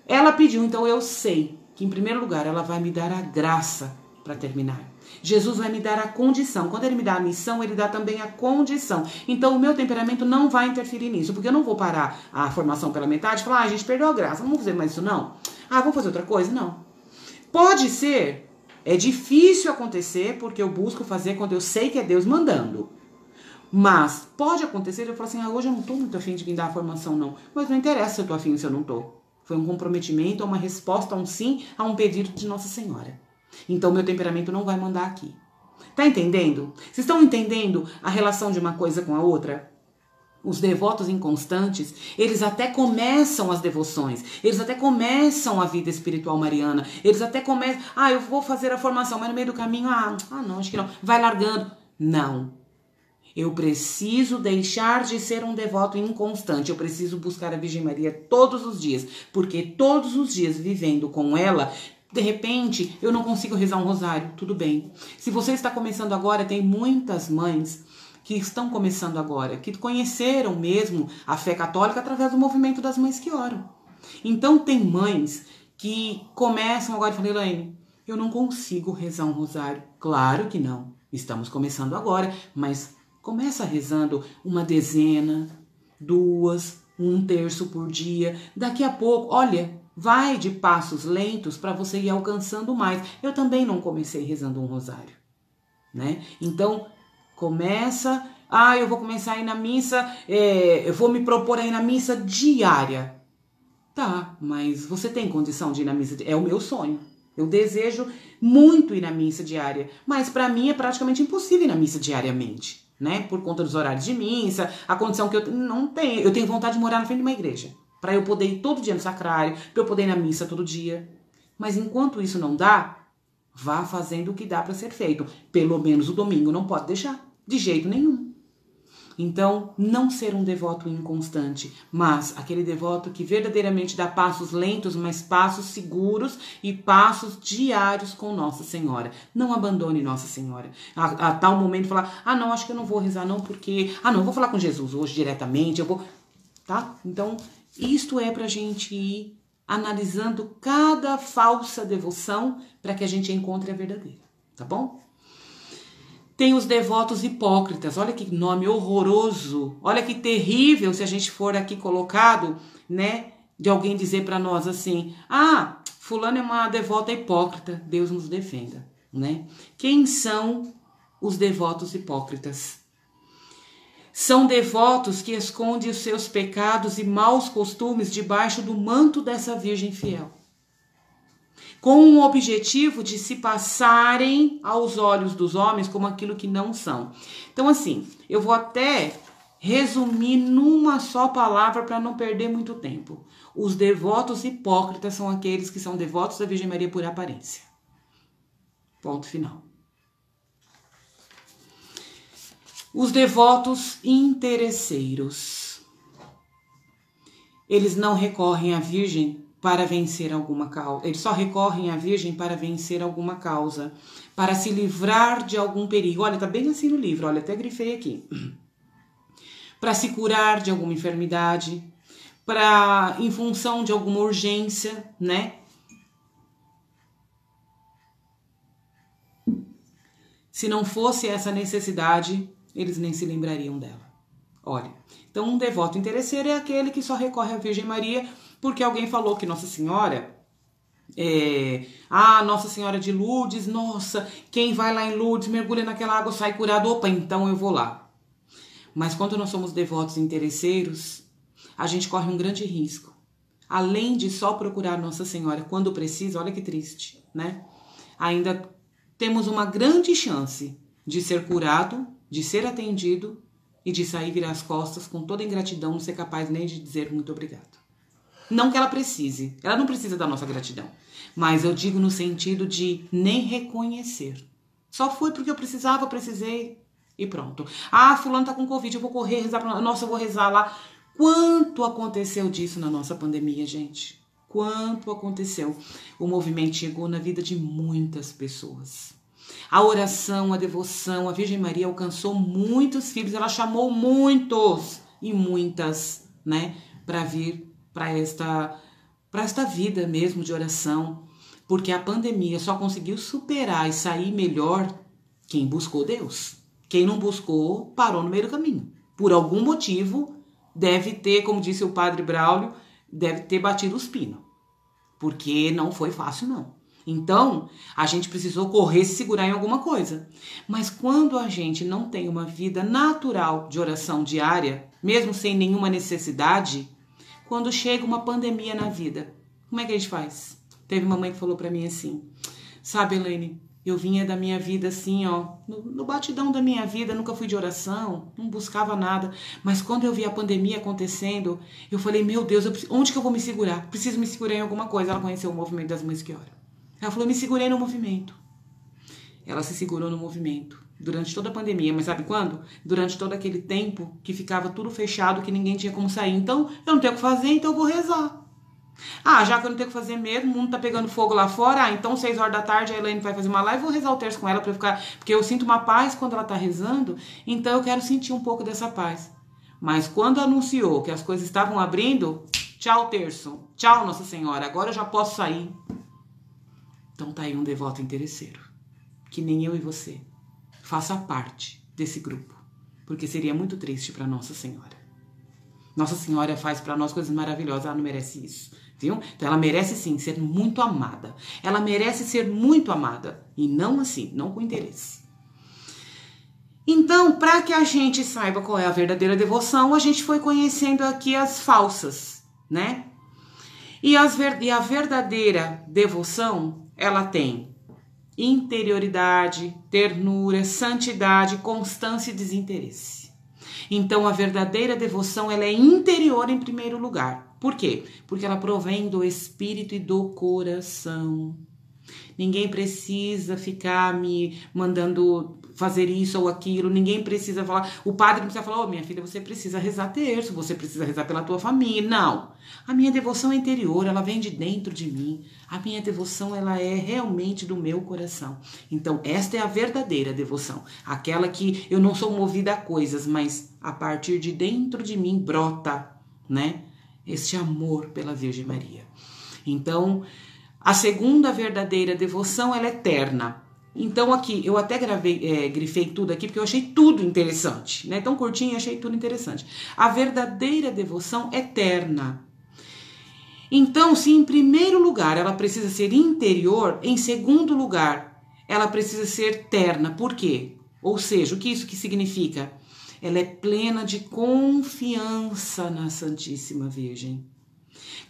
Ela pediu, então eu sei que, em primeiro lugar, ela vai me dar a graça para terminar. Jesus vai me dar a condição. Quando ele me dá a missão, ele dá também a condição. Então, o meu temperamento não vai interferir nisso, porque eu não vou parar a formação pela metade e falar, a gente perdeu a graça, não vamos fazer mais isso não. Vamos fazer outra coisa? Não. Pode ser, é difícil acontecer, porque eu busco fazer quando eu sei que é Deus mandando. Mas pode acontecer, eu falo assim, hoje eu não tô muito afim de vir dar a formação não. Mas não interessa se eu tô afim ou se eu não tô. Foi um comprometimento, uma resposta, um sim, a um pedido de Nossa Senhora. Então, meu temperamento não vai mandar aqui. Tá entendendo? Vocês estão entendendo a relação de uma coisa com a outra? Os devotos inconstantes, eles até começam as devoções, eles até começam a vida espiritual mariana, eles até começam, eu vou fazer a formação, mas no meio do caminho, não, acho que não, vai largando. Não. Eu preciso deixar de ser um devoto inconstante, eu preciso buscar a Virgem Maria todos os dias, porque todos os dias vivendo com ela, de repente, eu não consigo rezar um rosário, tudo bem. Se você está começando agora, tem muitas mães que estão começando agora, que conheceram mesmo a fé católica através do movimento das mães que oram. Então, tem mães que começam agora e falam, Elaine, eu não consigo rezar um rosário. Claro que não, estamos começando agora, mas começa rezando uma dezena, 2, 1/3 por dia. Daqui a pouco, olha, vai de passos lentos para você ir alcançando mais. Eu também não comecei rezando um rosário, né? Então, começa... eu vou começar a ir na missa, eu vou me propor a ir na missa diária. Tá, mas você tem condição de ir na missa diária? É o meu sonho. Eu desejo muito ir na missa diária, mas para mim é praticamente impossível ir na missa diariamente, né? Por conta dos horários de missa, a condição que eu não tenho. Eu tenho vontade de morar na frente de uma igreja, para eu poder ir todo dia no sacrário, para eu poder ir na missa todo dia. Mas enquanto isso não dá, vá fazendo o que dá para ser feito. Pelo menos o domingo não pode deixar, de jeito nenhum. Então, não ser um devoto inconstante, mas aquele devoto que verdadeiramente dá passos lentos, mas passos seguros e passos diários com Nossa Senhora. Não abandone Nossa Senhora. A tal momento falar, não, acho que eu não vou rezar não, porque... não, eu vou falar com Jesus hoje diretamente, eu vou... Tá? Então, isto é pra gente ir analisando cada falsa devoção para que a gente encontre a verdadeira, tá bom? Tem os devotos hipócritas, olha que nome horroroso, olha que terrível se a gente for aqui colocado, né, de alguém dizer para nós assim, fulano é uma devota hipócrita, Deus nos defenda, né? Quem são os devotos hipócritas? São devotos que escondem os seus pecados e maus costumes debaixo do manto dessa Virgem fiel, com o objetivo de se passarem aos olhos dos homens como aquilo que não são. Então, assim, eu vou até resumir numa só palavra para não perder muito tempo. Os devotos hipócritas são aqueles que são devotos da Virgem Maria por aparência. Ponto final. Os devotos interesseiros. Eles não recorrem à Virgem para vencer alguma causa. Eles só recorrem à Virgem para vencer alguma causa, para se livrar de algum perigo. Olha, tá bem assim no livro, olha, até grifei aqui. Para se curar de alguma enfermidade, em função de alguma urgência, né? Se não fosse essa necessidade, eles nem se lembrariam dela. Olha, então um devoto interesseiro é aquele que só recorre à Virgem Maria porque alguém falou que Nossa Senhora Nossa Senhora de Lourdes, nossa, quem vai lá em Lourdes, mergulha naquela água, sai curado, opa, então eu vou lá. Mas quando nós somos devotos interesseiros, a gente corre um grande risco. Além de só procurar Nossa Senhora quando precisa, olha que triste, né? Ainda temos uma grande chance de ser curado, de ser atendido e de sair virar as costas com toda ingratidão, não ser capaz nem de dizer muito obrigado. Não que ela precise, ela não precisa da nossa gratidão, mas eu digo no sentido de nem reconhecer. Só foi porque eu precisei e pronto. Fulano tá com Covid, eu vou correr, rezar pra... Nossa, eu vou rezar lá. Quanto aconteceu disso na nossa pandemia, gente? quanto aconteceu. O movimento chegou na vida de muitas pessoas. A oração, a devoção, a Virgem Maria alcançou muitos filhos, ela chamou muitos e muitas, né, para vir para esta vida mesmo de oração, porque a pandemia só conseguiu superar e sair melhor quem buscou Deus. Quem não buscou, parou no meio do caminho. Por algum motivo, deve ter, como disse o padre Braulio, deve ter batido os pinos. Porque não foi fácil, não. Então, a gente precisou correr, se segurar em alguma coisa. Mas quando a gente não tem uma vida natural de oração diária, mesmo sem nenhuma necessidade, quando chega uma pandemia na vida, como é que a gente faz? Teve uma mãe que falou pra mim assim, sabe, Elaine, eu vinha da minha vida assim, ó, no batidão da minha vida, nunca fui de oração, não buscava nada. Mas quando eu vi a pandemia acontecendo, eu falei, meu Deus, onde que eu vou me segurar? Preciso me segurar em alguma coisa. Ela conheceu o movimento das mães que oram. Ela falou, eu me segurei no movimento. Ela se segurou no movimento durante toda a pandemia. Mas sabe quando? Durante todo aquele tempo que ficava tudo fechado, que ninguém tinha como sair. Então, eu não tenho o que fazer, então eu vou rezar. Ah, já que eu não tenho o que fazer mesmo, o mundo tá pegando fogo lá fora, então 6 horas da tarde a Elaine vai fazer uma live, eu vou rezar o terço com ela pra eu ficar, porque eu sinto uma paz quando ela tá rezando, então eu quero sentir um pouco dessa paz. Mas quando anunciou que as coisas estavam abrindo, tchau terço, tchau Nossa Senhora, agora eu já posso sair. Então tá aí um devoto interesseiro, que nem eu e você, faça parte desse grupo, porque seria muito triste pra Nossa Senhora. Nossa Senhora faz pra nós coisas maravilhosas, ela não merece isso. Viu? Então ela merece sim ser muito amada. Ela merece ser muito amada. E não assim, não com interesse. Então, para que a gente saiba qual é a verdadeira devoção, a gente foi conhecendo aqui as falsas, né? E a verdadeira devoção, ela tem interioridade, ternura, santidade, constância e desinteresse. Então, a verdadeira devoção, ela é interior em primeiro lugar. Por quê? Porque ela provém do espírito e do coração. Ninguém precisa ficar me mandando fazer isso ou aquilo. Ninguém precisa falar... O padre não precisa falar, minha filha, você precisa rezar terço, você precisa rezar pela tua família. Não. A minha devoção é interior, ela vem de dentro de mim. A minha devoção, ela é realmente do meu coração. Então, esta é a verdadeira devoção. Aquela que eu não sou movida a coisas, mas a partir de dentro de mim brota, né? Este amor pela Virgem Maria. Então, a segunda verdadeira devoção, ela é eterna. Então aqui, eu até grifei tudo aqui, porque eu achei tudo interessante, né? Tão curtinho, achei tudo interessante. A verdadeira devoção é eterna. Então, se em primeiro lugar ela precisa ser interior, em segundo lugar, ela precisa ser terna. Por quê? Ou seja, o que isso que significa? Ela é plena de confiança na Santíssima Virgem.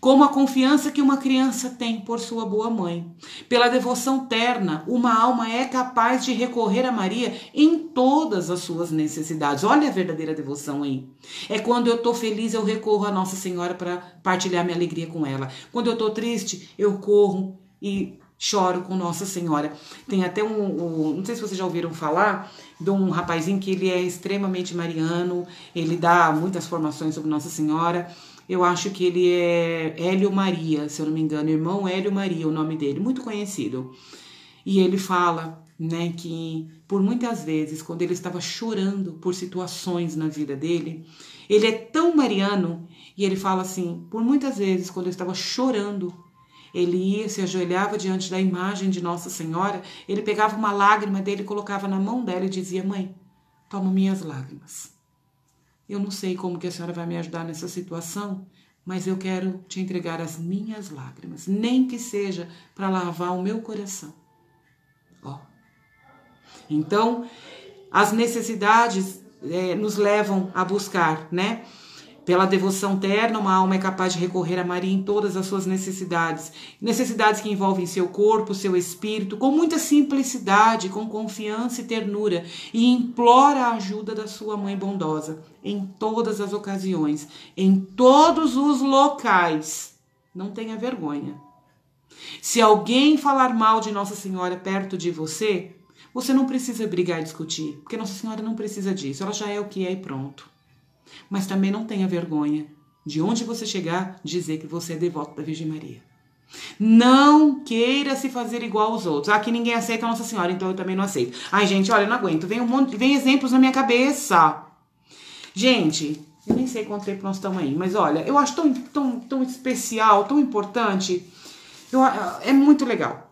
Como a confiança que uma criança tem por sua boa mãe. Pela devoção terna, uma alma é capaz de recorrer a Maria em todas as suas necessidades. Olha a verdadeira devoção aí. É quando eu estou feliz, eu recorro a Nossa Senhora para partilhar minha alegria com ela. Quando eu estou triste, eu corro e choro com Nossa Senhora. Tem até não sei se vocês já ouviram falar de um rapazinho que ele é extremamente mariano, ele dá muitas formações sobre Nossa Senhora. Eu acho que ele é Hélio Maria, se eu não me engano, irmão Hélio Maria, o nome dele, muito conhecido. E ele fala, né, que por muitas vezes, quando ele estava chorando por situações na vida dele, ele é tão mariano, e ele fala assim, por muitas vezes, quando eu estava chorando, ele ia, se ajoelhava diante da imagem de Nossa Senhora, ele pegava uma lágrima dele, colocava na mão dela e dizia, mãe, toma minhas lágrimas. Eu não sei como que a senhora vai me ajudar nessa situação, mas eu quero te entregar as minhas lágrimas, nem que seja para lavar o meu coração. Ó. Então, as necessidades nos levam a buscar, né? Pela devoção terna, uma alma é capaz de recorrer a Maria em todas as suas necessidades. Necessidades que envolvem seu corpo, seu espírito, com muita simplicidade, com confiança e ternura. E implora a ajuda da sua mãe bondosa em todas as ocasiões, em todos os locais. Não tenha vergonha. Se alguém falar mal de Nossa Senhora perto de você, você não precisa brigar e discutir, porque Nossa Senhora não precisa disso. Ela já é o que é e pronto. Mas também não tenha vergonha de onde você chegar dizer que você é devoto da Virgem Maria. Não queira se fazer igual aos outros. Aqui ninguém aceita a Nossa Senhora, então eu também não aceito. Ai, gente, olha, eu não aguento. Vem exemplos na minha cabeça. Gente, eu nem sei quanto tempo nós estamos aí, mas olha, eu acho tão especial, tão importante. É muito legal.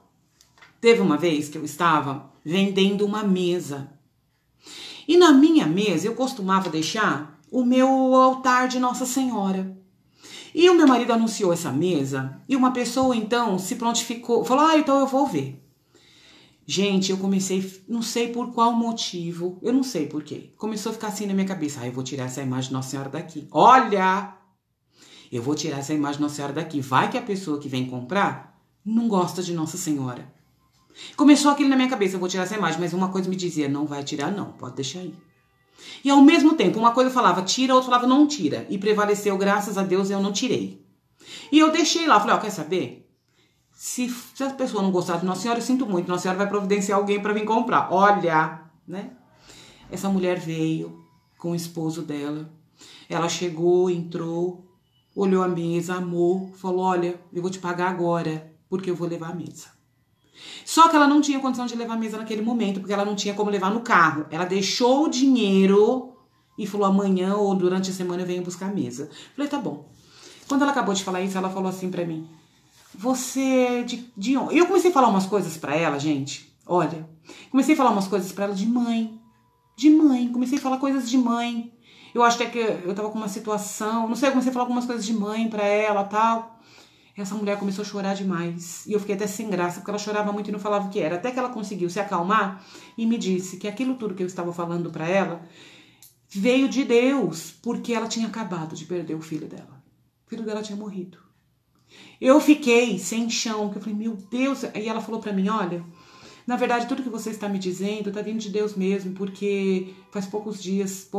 Teve uma vez que eu estava vendendo uma mesa. E na minha mesa eu costumava deixar o meu altar de Nossa Senhora. E o meu marido anunciou essa mesa e uma pessoa então se prontificou, falou, então eu vou ver. Gente, eu comecei, não sei por qual motivo, eu não sei por quê. Começou a ficar assim na minha cabeça, eu vou tirar essa imagem de Nossa Senhora daqui. Olha, eu vou tirar essa imagem de Nossa Senhora daqui. Vai que a pessoa que vem comprar não gosta de Nossa Senhora. Começou aquilo na minha cabeça, eu vou tirar essa imagem, mas uma coisa me dizia, não vai tirar não, pode deixar aí. E ao mesmo tempo, uma coisa falava tira, a outra falava não tira. E prevaleceu, graças a Deus, eu não tirei. E eu deixei lá, falei, quer saber? Se a pessoa não gostar de Nossa Senhora, eu sinto muito, Nossa Senhora vai providenciar alguém para vir comprar. Olha, né? Essa mulher veio com o esposo dela. Ela chegou, entrou, olhou a mesa, amou, falou, olha, eu vou te pagar agora, porque eu vou levar a mesa. Só que ela não tinha condição de levar a mesa naquele momento, porque ela não tinha como levar no carro. Ela deixou o dinheiro e falou, amanhã ou durante a semana eu venho buscar a mesa. Falei, tá bom. Quando ela acabou de falar isso, ela falou assim pra mim, você de onde? E eu comecei a falar umas coisas pra ela, gente. Olha, comecei a falar umas coisas pra ela de mãe. De mãe, comecei a falar coisas de mãe. Eu acho que eu tava com uma situação, não sei, eu comecei a falar algumas coisas de mãe pra ela, tal. Essa mulher começou a chorar demais. E eu fiquei até sem graça, porque ela chorava muito e não falava o que era. Até que ela conseguiu se acalmar e me disse que aquilo tudo que eu estava falando pra ela veio de Deus, porque ela tinha acabado de perder o filho dela. O filho dela tinha morrido. Eu fiquei sem chão, porque eu falei, meu Deus. Aí ela falou pra mim, olha, na verdade tudo que você está me dizendo tá vindo de Deus mesmo, porque fazia poucos dias,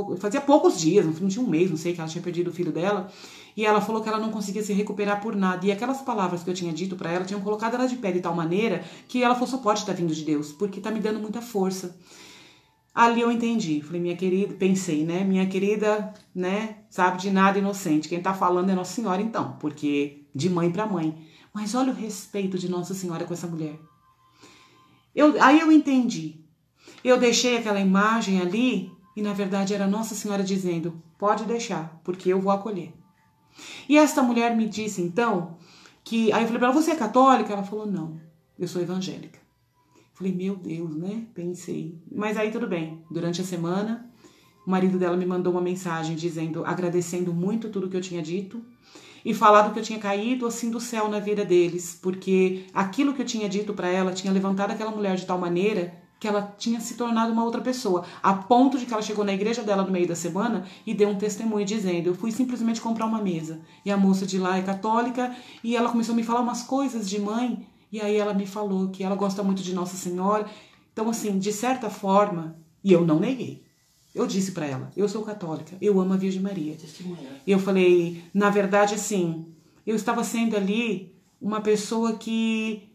não tinha um mês, não sei, que ela tinha perdido o filho dela. E ela falou que ela não conseguia se recuperar por nada. E aquelas palavras que eu tinha dito pra ela, tinham colocado ela de pé de tal maneira que ela falou, só pode estar vindo de Deus, porque tá me dando muita força. Ali eu entendi. Falei, minha querida, pensei, né? Minha querida, né? Sabe de nada, inocente. Quem tá falando é Nossa Senhora, então, porque de mãe pra mãe. Mas olha o respeito de Nossa Senhora com essa mulher. Aí eu entendi. Eu deixei aquela imagem ali e, na verdade, era Nossa Senhora dizendo, pode deixar, porque eu vou acolher. E esta mulher me disse, então, que... Aí eu falei pra ela, você é católica? Ela falou, não, eu sou evangélica. Falei, meu Deus, né? Pensei. Mas aí tudo bem. Durante a semana, o marido dela me mandou uma mensagem dizendo, agradecendo muito tudo que eu tinha dito e falado que eu tinha caído assim do céu na vida deles, porque aquilo que eu tinha dito pra ela tinha levantado aquela mulher de tal maneira que ela tinha se tornado uma outra pessoa, a ponto de que ela chegou na igreja dela no meio da semana e deu um testemunho dizendo, eu fui simplesmente comprar uma mesa. E a moça de lá é católica e ela começou a me falar umas coisas de mãe e aí ela me falou que ela gosta muito de Nossa Senhora. Então assim, de certa forma, e eu não neguei, eu disse pra ela, eu sou católica, eu amo a Virgem Maria. E eu falei, na verdade assim, eu estava sendo ali uma pessoa que...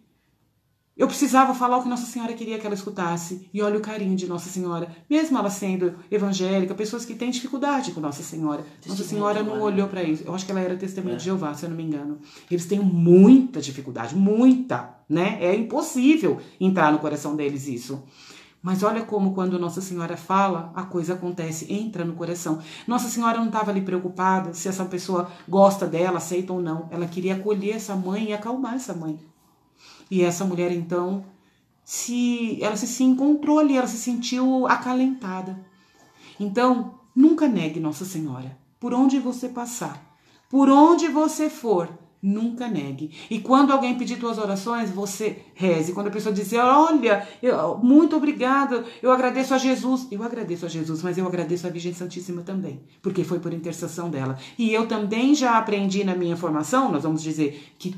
Eu precisava falar o que Nossa Senhora queria que ela escutasse. E olha o carinho de Nossa Senhora. Mesmo ela sendo evangélica, pessoas que têm dificuldade com Nossa Senhora. Nossa Senhora não olhou para isso. Eu acho que ela era testemunha de Jeová, se eu não me engano. Eles têm muita dificuldade, muita, né? É impossível entrar no coração deles isso. Mas olha como quando Nossa Senhora fala, a coisa acontece, entra no coração. Nossa Senhora não estava ali preocupada se essa pessoa gosta dela, aceita ou não. Ela queria acolher essa mãe e acalmar essa mãe. E essa mulher, então, ela se encontrou ali, ela se sentiu acalentada. Então, nunca negue Nossa Senhora. Por onde você passar, por onde você for, nunca negue. E quando alguém pedir tuas orações, você reze. Quando a pessoa dizer, olha, muito obrigada, eu agradeço a Jesus. Eu agradeço a Jesus, mas eu agradeço a Virgem Santíssima também, porque foi por intercessão dela. E eu também já aprendi na minha formação, nós vamos dizer, que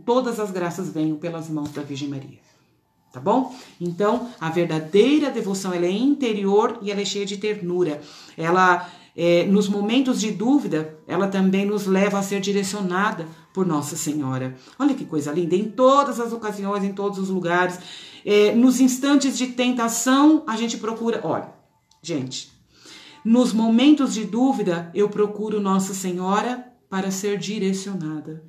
todas as graças venham pelas mãos da Virgem Maria. Tá bom? Então, a verdadeira devoção, ela é interior e ela é cheia de ternura. Ela... nos momentos de dúvida, ela também nos leva a ser direcionada por Nossa Senhora. Olha que coisa linda, em todas as ocasiões, em todos os lugares, nos instantes de tentação, a gente procura, olha, gente, nos momentos de dúvida, eu procuro Nossa Senhora para ser direcionada.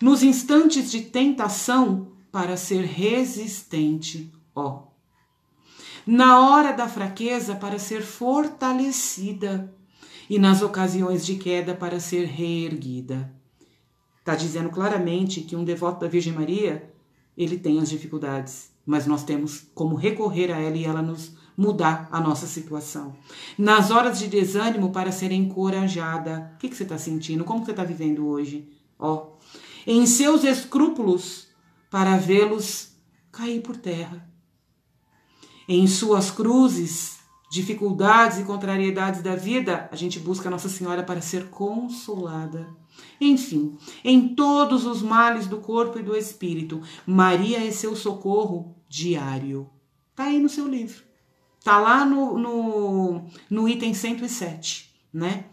Nos instantes de tentação, para ser resistente, ó. Na hora da fraqueza, para ser fortalecida. E nas ocasiões de queda, para ser reerguida. Está dizendo claramente que um devoto da Virgem Maria, ele tem as dificuldades, mas nós temos como recorrer a ela e ela nos mudar a nossa situação. Nas horas de desânimo, para ser encorajada. O que você está sentindo? Como você está vivendo hoje? Ó, em seus escrúpulos, para vê-los cair por terra. Em suas cruzes, dificuldades e contrariedades da vida, a gente busca a Nossa Senhora para ser consolada. Enfim, em todos os males do corpo e do espírito, Maria é seu socorro diário. Está aí no seu livro. Está lá no item 107, né?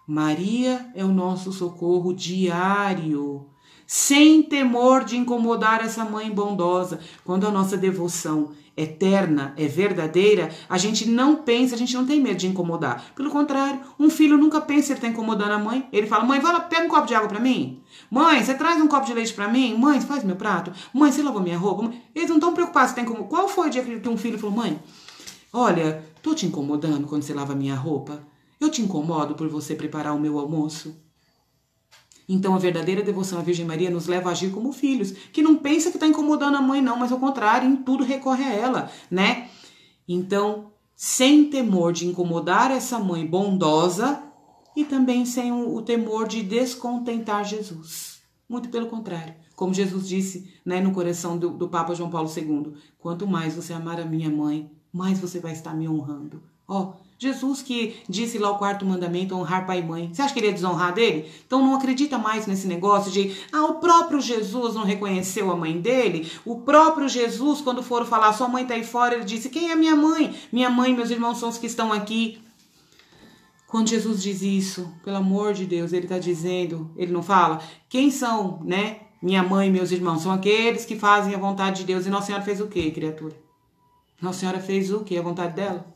Maria é o nosso socorro diário, sem temor de incomodar essa mãe bondosa. Quando a nossa devoção é terna, é verdadeira, a gente não pensa, a gente não tem medo de incomodar. Pelo contrário, um filho nunca pensa que ele está incomodando a mãe. Ele fala, mãe, vai lá, pega um copo de água para mim. Mãe, você traz um copo de leite para mim? Mãe, você faz meu prato? Mãe, você lavou minha roupa? Eles não estão preocupados se tem como. Qual foi o dia que um filho falou, mãe, olha, tô te incomodando quando você lava minha roupa? Eu te incomodo por você preparar o meu almoço? Então a verdadeira devoção à Virgem Maria nos leva a agir como filhos, que não pensa que está incomodando a mãe não, mas ao contrário, em tudo recorre a ela, né? Então, sem temor de incomodar essa mãe bondosa e também sem o temor de descontentar Jesus. Muito pelo contrário, como Jesus disse, né, no coração do Papa João Paulo II, quanto mais você amar a minha mãe, mais você vai estar me honrando. Ó, Jesus que disse lá o 4º mandamento, honrar pai e mãe. Você acha que ele ia desonrar dele? Então não acredita mais nesse negócio de, o próprio Jesus não reconheceu a mãe dele? O próprio Jesus, quando foram falar, sua mãe está aí fora, ele disse, quem é minha mãe? Minha mãe e meus irmãos são os que estão aqui. Quando Jesus diz isso, pelo amor de Deus, ele está dizendo, ele não fala, quem são, né? Minha mãe e meus irmãos são aqueles que fazem a vontade de Deus. E Nossa Senhora fez o quê, criatura? Nossa Senhora fez o quê? A vontade dela?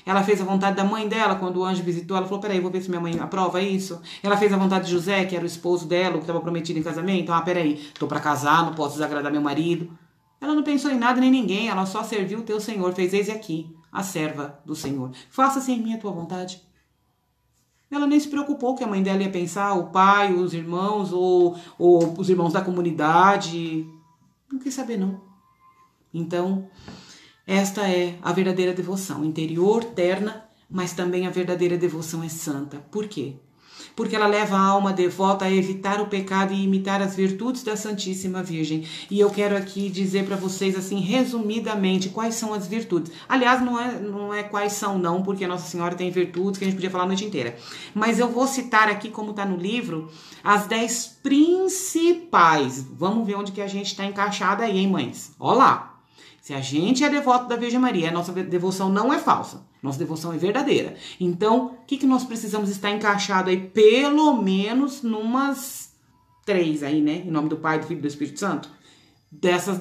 Ela fez a vontade da mãe dela quando o anjo visitou. Ela falou, peraí, vou ver se minha mãe aprova isso. Ela fez a vontade de José, que era o esposo dela, que estava prometido em casamento. Peraí, tô para casar, não posso desagradar meu marido. Ela não pensou em nada nem ninguém, ela só serviu o teu Senhor. Fez eis aqui, a serva do Senhor. Faça-se em mim a tua vontade. Ela nem se preocupou que a mãe dela ia pensar, o pai, os irmãos, ou os irmãos da comunidade. Não quis saber, não. Então, esta é a verdadeira devoção, interior, terna, mas também a verdadeira devoção é santa. Por quê? Porque ela leva a alma devota a evitar o pecado e imitar as virtudes da Santíssima Virgem. E eu quero aqui dizer para vocês, assim, resumidamente, quais são as virtudes. Aliás, não é quais são não, porque Nossa Senhora tem virtudes que a gente podia falar a noite inteira. Mas eu vou citar aqui, como está no livro, as 10 principais. Vamos ver onde que a gente está encaixada aí, hein, mães? Ó lá. Se a gente é devoto da Virgem Maria, a nossa devoção não é falsa. Nossa devoção é verdadeira. Então, o que nós precisamos estar encaixado aí? Pelo menos numas 3 aí, né? Em nome do Pai, do Filho e do Espírito Santo. Dessas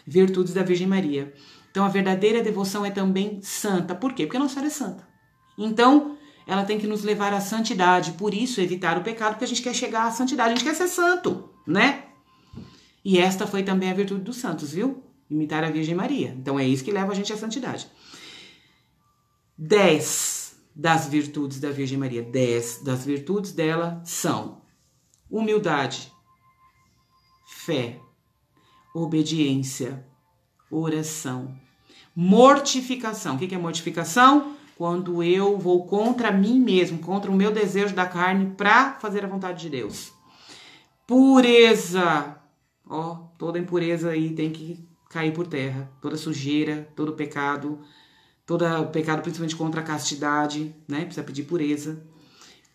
virtudes da Virgem Maria. Então, a verdadeira devoção é também santa. Por quê? Porque a Nossa Senhora é santa. Então, ela tem que nos levar à santidade. Por isso, evitar o pecado, porque a gente quer chegar à santidade. A gente quer ser santo, né? E esta foi também a virtude dos santos, viu? Imitar a Virgem Maria. Então é isso que leva a gente à santidade. 10 das virtudes da Virgem Maria, 10 das virtudes dela são humildade, fé, obediência, oração, mortificação. O que é mortificação? Quando eu vou contra mim mesmo, contra o meu desejo da carne para fazer a vontade de Deus. Pureza. Toda impureza aí tem que cair por terra, toda sujeira, todo pecado principalmente contra a castidade, né? Precisa pedir pureza.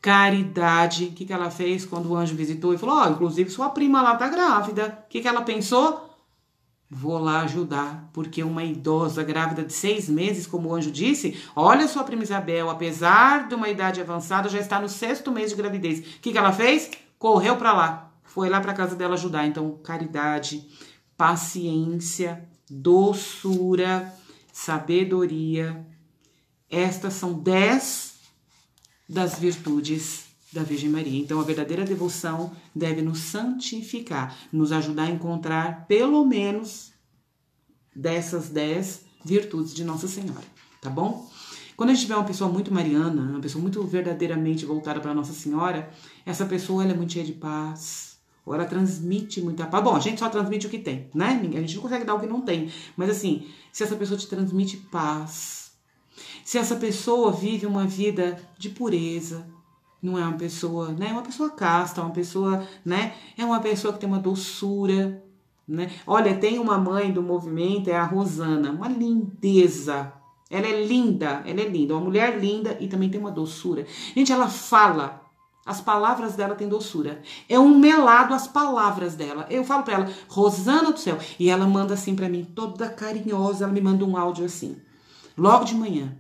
Caridade, o que ela fez quando o anjo visitou e falou, inclusive sua prima lá tá grávida. O que ela pensou? Vou lá ajudar, porque uma idosa grávida de 6 meses, como o anjo disse, olha sua prima Isabel, apesar de uma idade avançada, já está no 6º mês de gravidez. O que ela fez? Correu para lá, foi lá para casa dela ajudar. Então, caridade, paciência, doçura, sabedoria. Estas são 10 das virtudes da Virgem Maria. Então, a verdadeira devoção deve nos santificar, nos ajudar a encontrar pelo menos dessas 10 virtudes de Nossa Senhora, tá bom? Quando a gente vê uma pessoa muito mariana, uma pessoa muito verdadeiramente voltada para Nossa Senhora, essa pessoa ela é muito cheia de paz, ou ela transmite muita paz. Bom, a gente só transmite o que tem, né? A gente não consegue dar o que não tem. Mas assim, se essa pessoa te transmite paz, se essa pessoa vive uma vida de pureza, não é uma pessoa, né? É uma pessoa casta, uma pessoa, né? É uma pessoa que tem uma doçura, né? Olha, tem uma mãe do movimento, é a Rosana, uma lindeza. Ela é linda, uma mulher linda e também tem uma doçura. Gente, ela fala, as palavras dela têm doçura. É um melado as palavras dela. Eu falo pra ela, Rosana do céu, e ela manda assim pra mim, toda carinhosa, ela me manda um áudio assim, logo de manhã.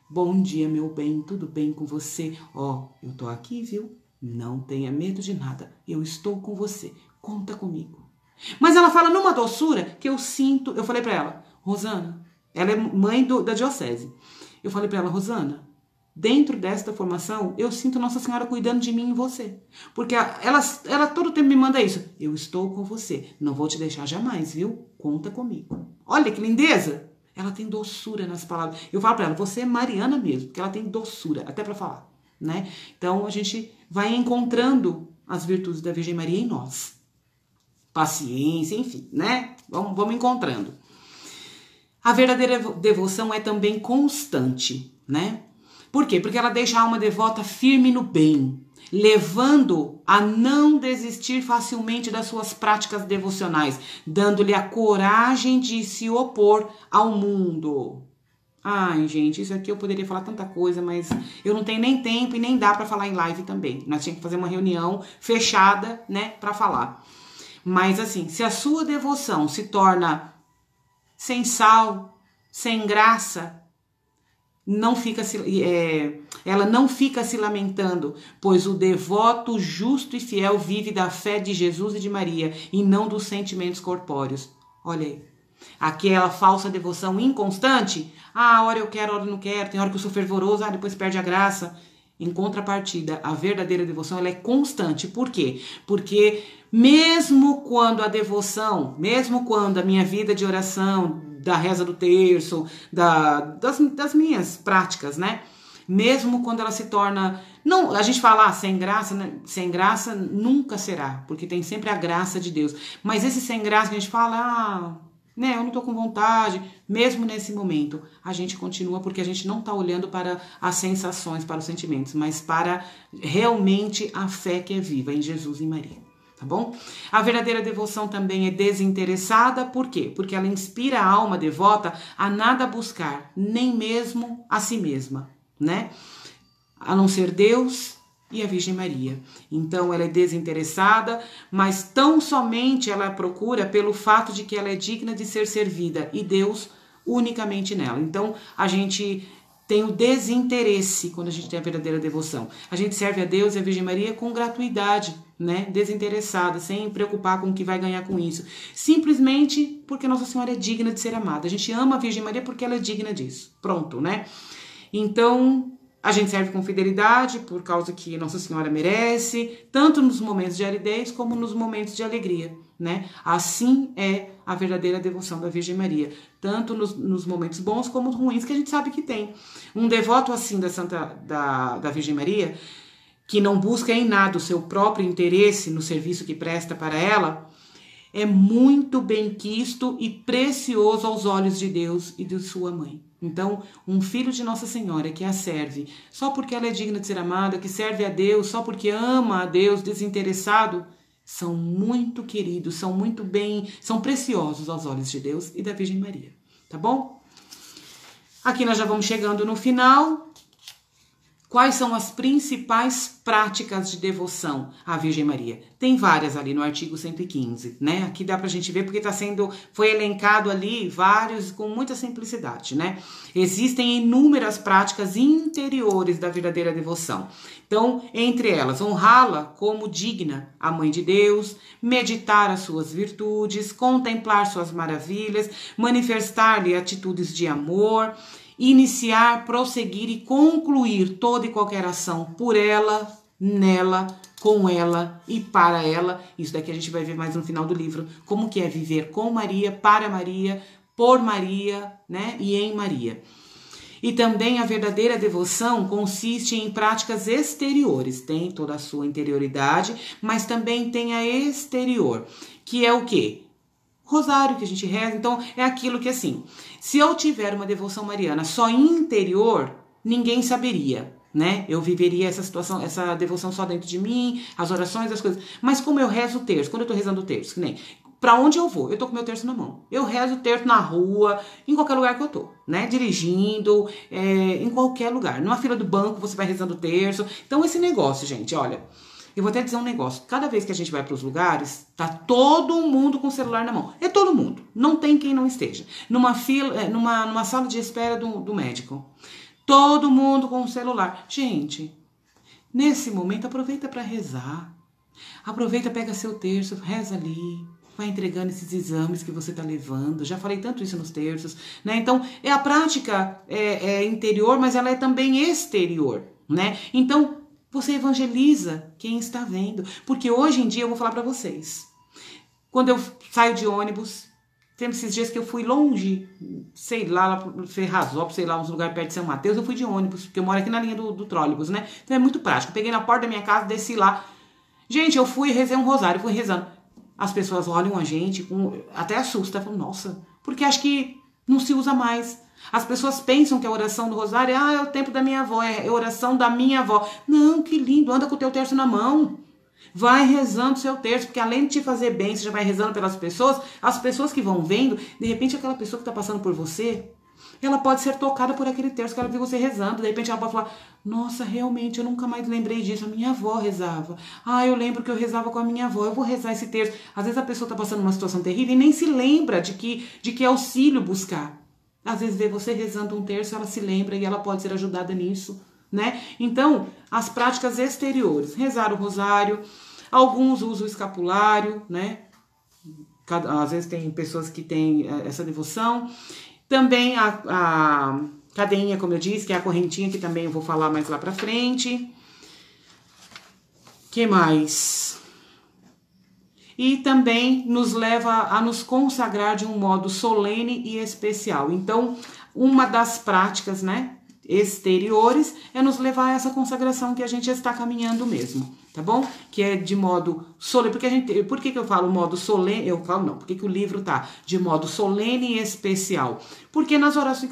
Bom dia, meu bem, tudo bem com você? Ó, eu tô aqui, viu? Não tenha medo de nada, eu estou com você, conta comigo. Mas ela fala numa doçura que eu sinto, eu falei pra ela, Rosana, ela é mãe da diocese. Eu falei pra ela, Rosana, dentro desta formação, eu sinto Nossa Senhora cuidando de mim e você. Porque ela todo tempo me manda isso. Eu estou com você, não vou te deixar jamais, viu? Conta comigo. Olha que lindeza! Ela tem doçura nas palavras. Eu falo pra ela, você é mariana mesmo, porque ela tem doçura, até pra falar, né? Então, a gente vai encontrando as virtudes da Virgem Maria em nós. Paciência, enfim, né? Vamos encontrando. A verdadeira devoção é também constante, né? Por quê? Porque ela deixa a alma devota firme no bem, levando a não desistir facilmente das suas práticas devocionais, dando-lhe a coragem de se opor ao mundo. Ai, gente, isso aqui eu poderia falar tanta coisa, mas eu não tenho nem tempo e nem dá para falar em live também. Nós tínhamos que fazer uma reunião fechada, né, para falar. Mas assim, se a sua devoção se torna sem sal, sem graça, ela não fica se lamentando, pois o devoto justo e fiel vive da fé de Jesus e de Maria e não dos sentimentos corpóreos. Olha aí, aquela falsa devoção inconstante, hora eu quero, hora eu não quero, tem hora que eu sou fervoroso, depois perde a graça. Em contrapartida, a verdadeira devoção ela é constante. Por quê? Porque mesmo quando a devoção, mesmo quando a minha vida de oração, da reza do terço, das minhas práticas, né? Mesmo quando ela se torna... Não, a gente fala sem graça, né? Sem graça nunca será, porque tem sempre a graça de Deus. Mas esse sem graça que a gente fala, né? Eu não tô com vontade. Mesmo nesse momento, a gente continua porque a gente não tá olhando para as sensações, para os sentimentos, mas para realmente a fé que é viva em Jesus e Maria. Tá bom? A verdadeira devoção também é desinteressada, por quê? Porque ela inspira a alma devota a nada buscar, nem mesmo a si mesma, né? A não ser Deus e a Virgem Maria. Então ela é desinteressada, mas tão somente ela procura pelo fato de que ela é digna de ser servida e Deus unicamente nela. Então a gente tem o desinteresse quando a gente tem a verdadeira devoção. A gente serve a Deus e a Virgem Maria com gratuidade, né? Desinteressada, sem preocupar com o que vai ganhar com isso. Simplesmente porque Nossa Senhora é digna de ser amada. A gente ama a Virgem Maria porque ela é digna disso. Pronto, né? Então, a gente serve com fidelidade por causa que Nossa Senhora merece, tanto nos momentos de aridez como nos momentos de alegria, né? Assim é a verdadeira devoção da Virgem Maria, tanto nos momentos bons como nos ruins que a gente sabe que tem. Um devoto assim da Virgem Maria, que não busca em nada o seu próprio interesse no serviço que presta para ela, é muito benquisto e precioso aos olhos de Deus e de sua mãe. Então, um filho de Nossa Senhora que a serve só porque ela é digna de ser amada, que serve a Deus só porque ama a Deus, desinteressado, são muito queridos, são preciosos aos olhos de Deus e da Virgem Maria, tá bom? Aqui nós já vamos chegando no final. Quais são as principais práticas de devoção à Virgem Maria? Tem várias ali no artigo 115, né? Aqui dá pra gente ver porque foi elencado ali vários com muita simplicidade, né? Existem inúmeras práticas interiores da verdadeira devoção. Então, entre elas, honrá-la como digna, a Mãe de Deus, meditar as suas virtudes, contemplar suas maravilhas, manifestar-lhe atitudes de amor, iniciar, prosseguir e concluir toda e qualquer ação por ela, nela, com ela e para ela. Isso daqui a gente vai ver mais no final do livro, como que é viver com Maria, para Maria, por Maria, né, e em Maria. E também a verdadeira devoção consiste em práticas exteriores, tem toda a sua interioridade, mas também tem a exterior, que é o quê? Rosário que a gente reza. Então é aquilo que assim, se eu tiver uma devoção mariana só interior, ninguém saberia, né? Eu viveria essa situação, essa devoção só dentro de mim, as orações, as coisas. Mas como eu rezo o terço, quando eu tô rezando o terço, que nem pra onde eu vou, eu tô com meu terço na mão. Eu rezo o terço na rua, em qualquer lugar que eu tô, né? Dirigindo, em qualquer lugar. Numa fila do banco você vai rezando o terço. Então esse negócio, gente, olha, eu vou até dizer um negócio. Cada vez que a gente vai para os lugares, tá todo mundo com o celular na mão. É todo mundo. Não tem quem não esteja. Numa fila, numa sala de espera do médico. Todo mundo com o celular. Gente, nesse momento aproveita para rezar. Aproveita, pega seu terço, reza ali. Vai entregando esses exames que você está levando. Já falei tanto isso nos terços, né? Então, é a prática interior, mas ela é também exterior, né? Então, você evangeliza quem está vendo. Porque hoje em dia, eu vou falar para vocês. Quando eu saio de ônibus, tem esses dias que eu fui longe, sei lá Ferrazópolis, sei lá, uns lugares perto de São Mateus, eu fui de ônibus, porque eu moro aqui na linha do trólebus, né? Então é muito prático. Eu peguei na porta da minha casa, desci lá. Gente, eu fui e rezei um rosário, fui rezando. As pessoas olham a gente, até assusta, falam, nossa, porque acho que não se usa mais. As pessoas pensam que a oração do rosário é o tempo da minha avó, é a oração da minha avó. Não, que lindo, anda com o teu terço na mão. Vai rezando o seu terço, porque além de te fazer bem, você já vai rezando pelas pessoas, as pessoas que vão vendo, de repente aquela pessoa que está passando por você, ela pode ser tocada por aquele terço que ela viu você rezando. De repente ela pode falar, nossa, realmente, eu nunca mais lembrei disso. A minha avó rezava. Ah, eu lembro que eu rezava com a minha avó. Eu vou rezar esse terço. Às vezes a pessoa está passando uma situação terrível e nem se lembra de que auxílio buscar. Às vezes vê você rezando um terço, ela se lembra e ela pode ser ajudada nisso, né? Então, as práticas exteriores. Rezar o rosário. Alguns usam o escapulário, né? Às vezes tem pessoas que têm essa devoção. Também a cadeinha, como eu disse, que é a correntinha, que também eu vou falar mais lá pra frente. Que mais? E também nos leva a nos consagrar de um modo solene e especial. Então, uma das práticas, né, exteriores é nos levar a essa consagração que a gente está caminhando mesmo, tá bom? Que é de modo solene, por que eu falo modo solene? Eu falo não, por que o livro tá de modo solene e especial? Porque nas orações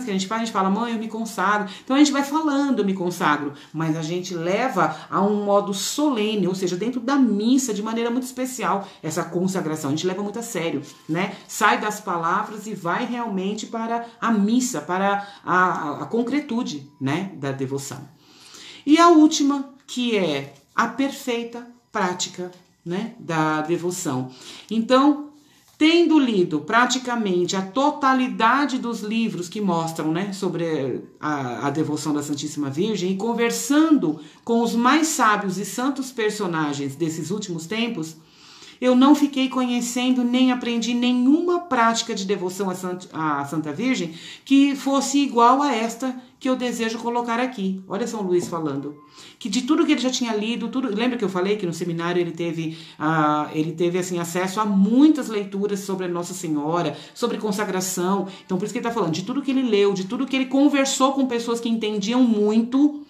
que a gente fala, mãe, eu me consagro. Então a gente vai falando, eu me consagro, mas a gente leva a um modo solene, ou seja, dentro da missa, de maneira muito especial, essa consagração. A gente leva muito a sério, né? Sai das palavras e vai realmente para a missa, para a concretude, né, da devoção. E a última, que é a perfeita prática, né, da devoção. Então, tendo lido praticamente a totalidade dos livros que mostram, né, sobre a devoção da Santíssima Virgem e conversando com os mais sábios e santos personagens desses últimos tempos, eu não fiquei conhecendo nem aprendi nenhuma prática de devoção à Santa Virgem que fosse igual a esta que eu desejo colocar aqui. Olha São Luís falando. Que de tudo que ele já tinha lido, lembra que eu falei que no seminário ele teve assim, acesso a muitas leituras sobre a Nossa Senhora, sobre consagração. Então por isso que ele está falando, de tudo que ele leu, de tudo que ele conversou com pessoas que entendiam muito,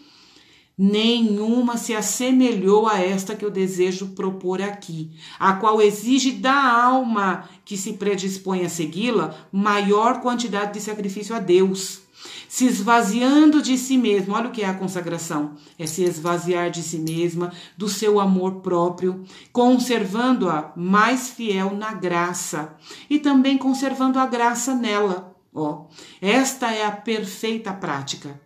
nenhuma se assemelhou a esta que eu desejo propor aqui, a qual exige da alma que se predispõe a segui-la maior quantidade de sacrifício a Deus, se esvaziando de si mesmo. Olha o que é a consagração, é se esvaziar de si mesma, do seu amor próprio, conservando-a mais fiel na graça e também conservando a graça nela. Ó, esta é a perfeita prática.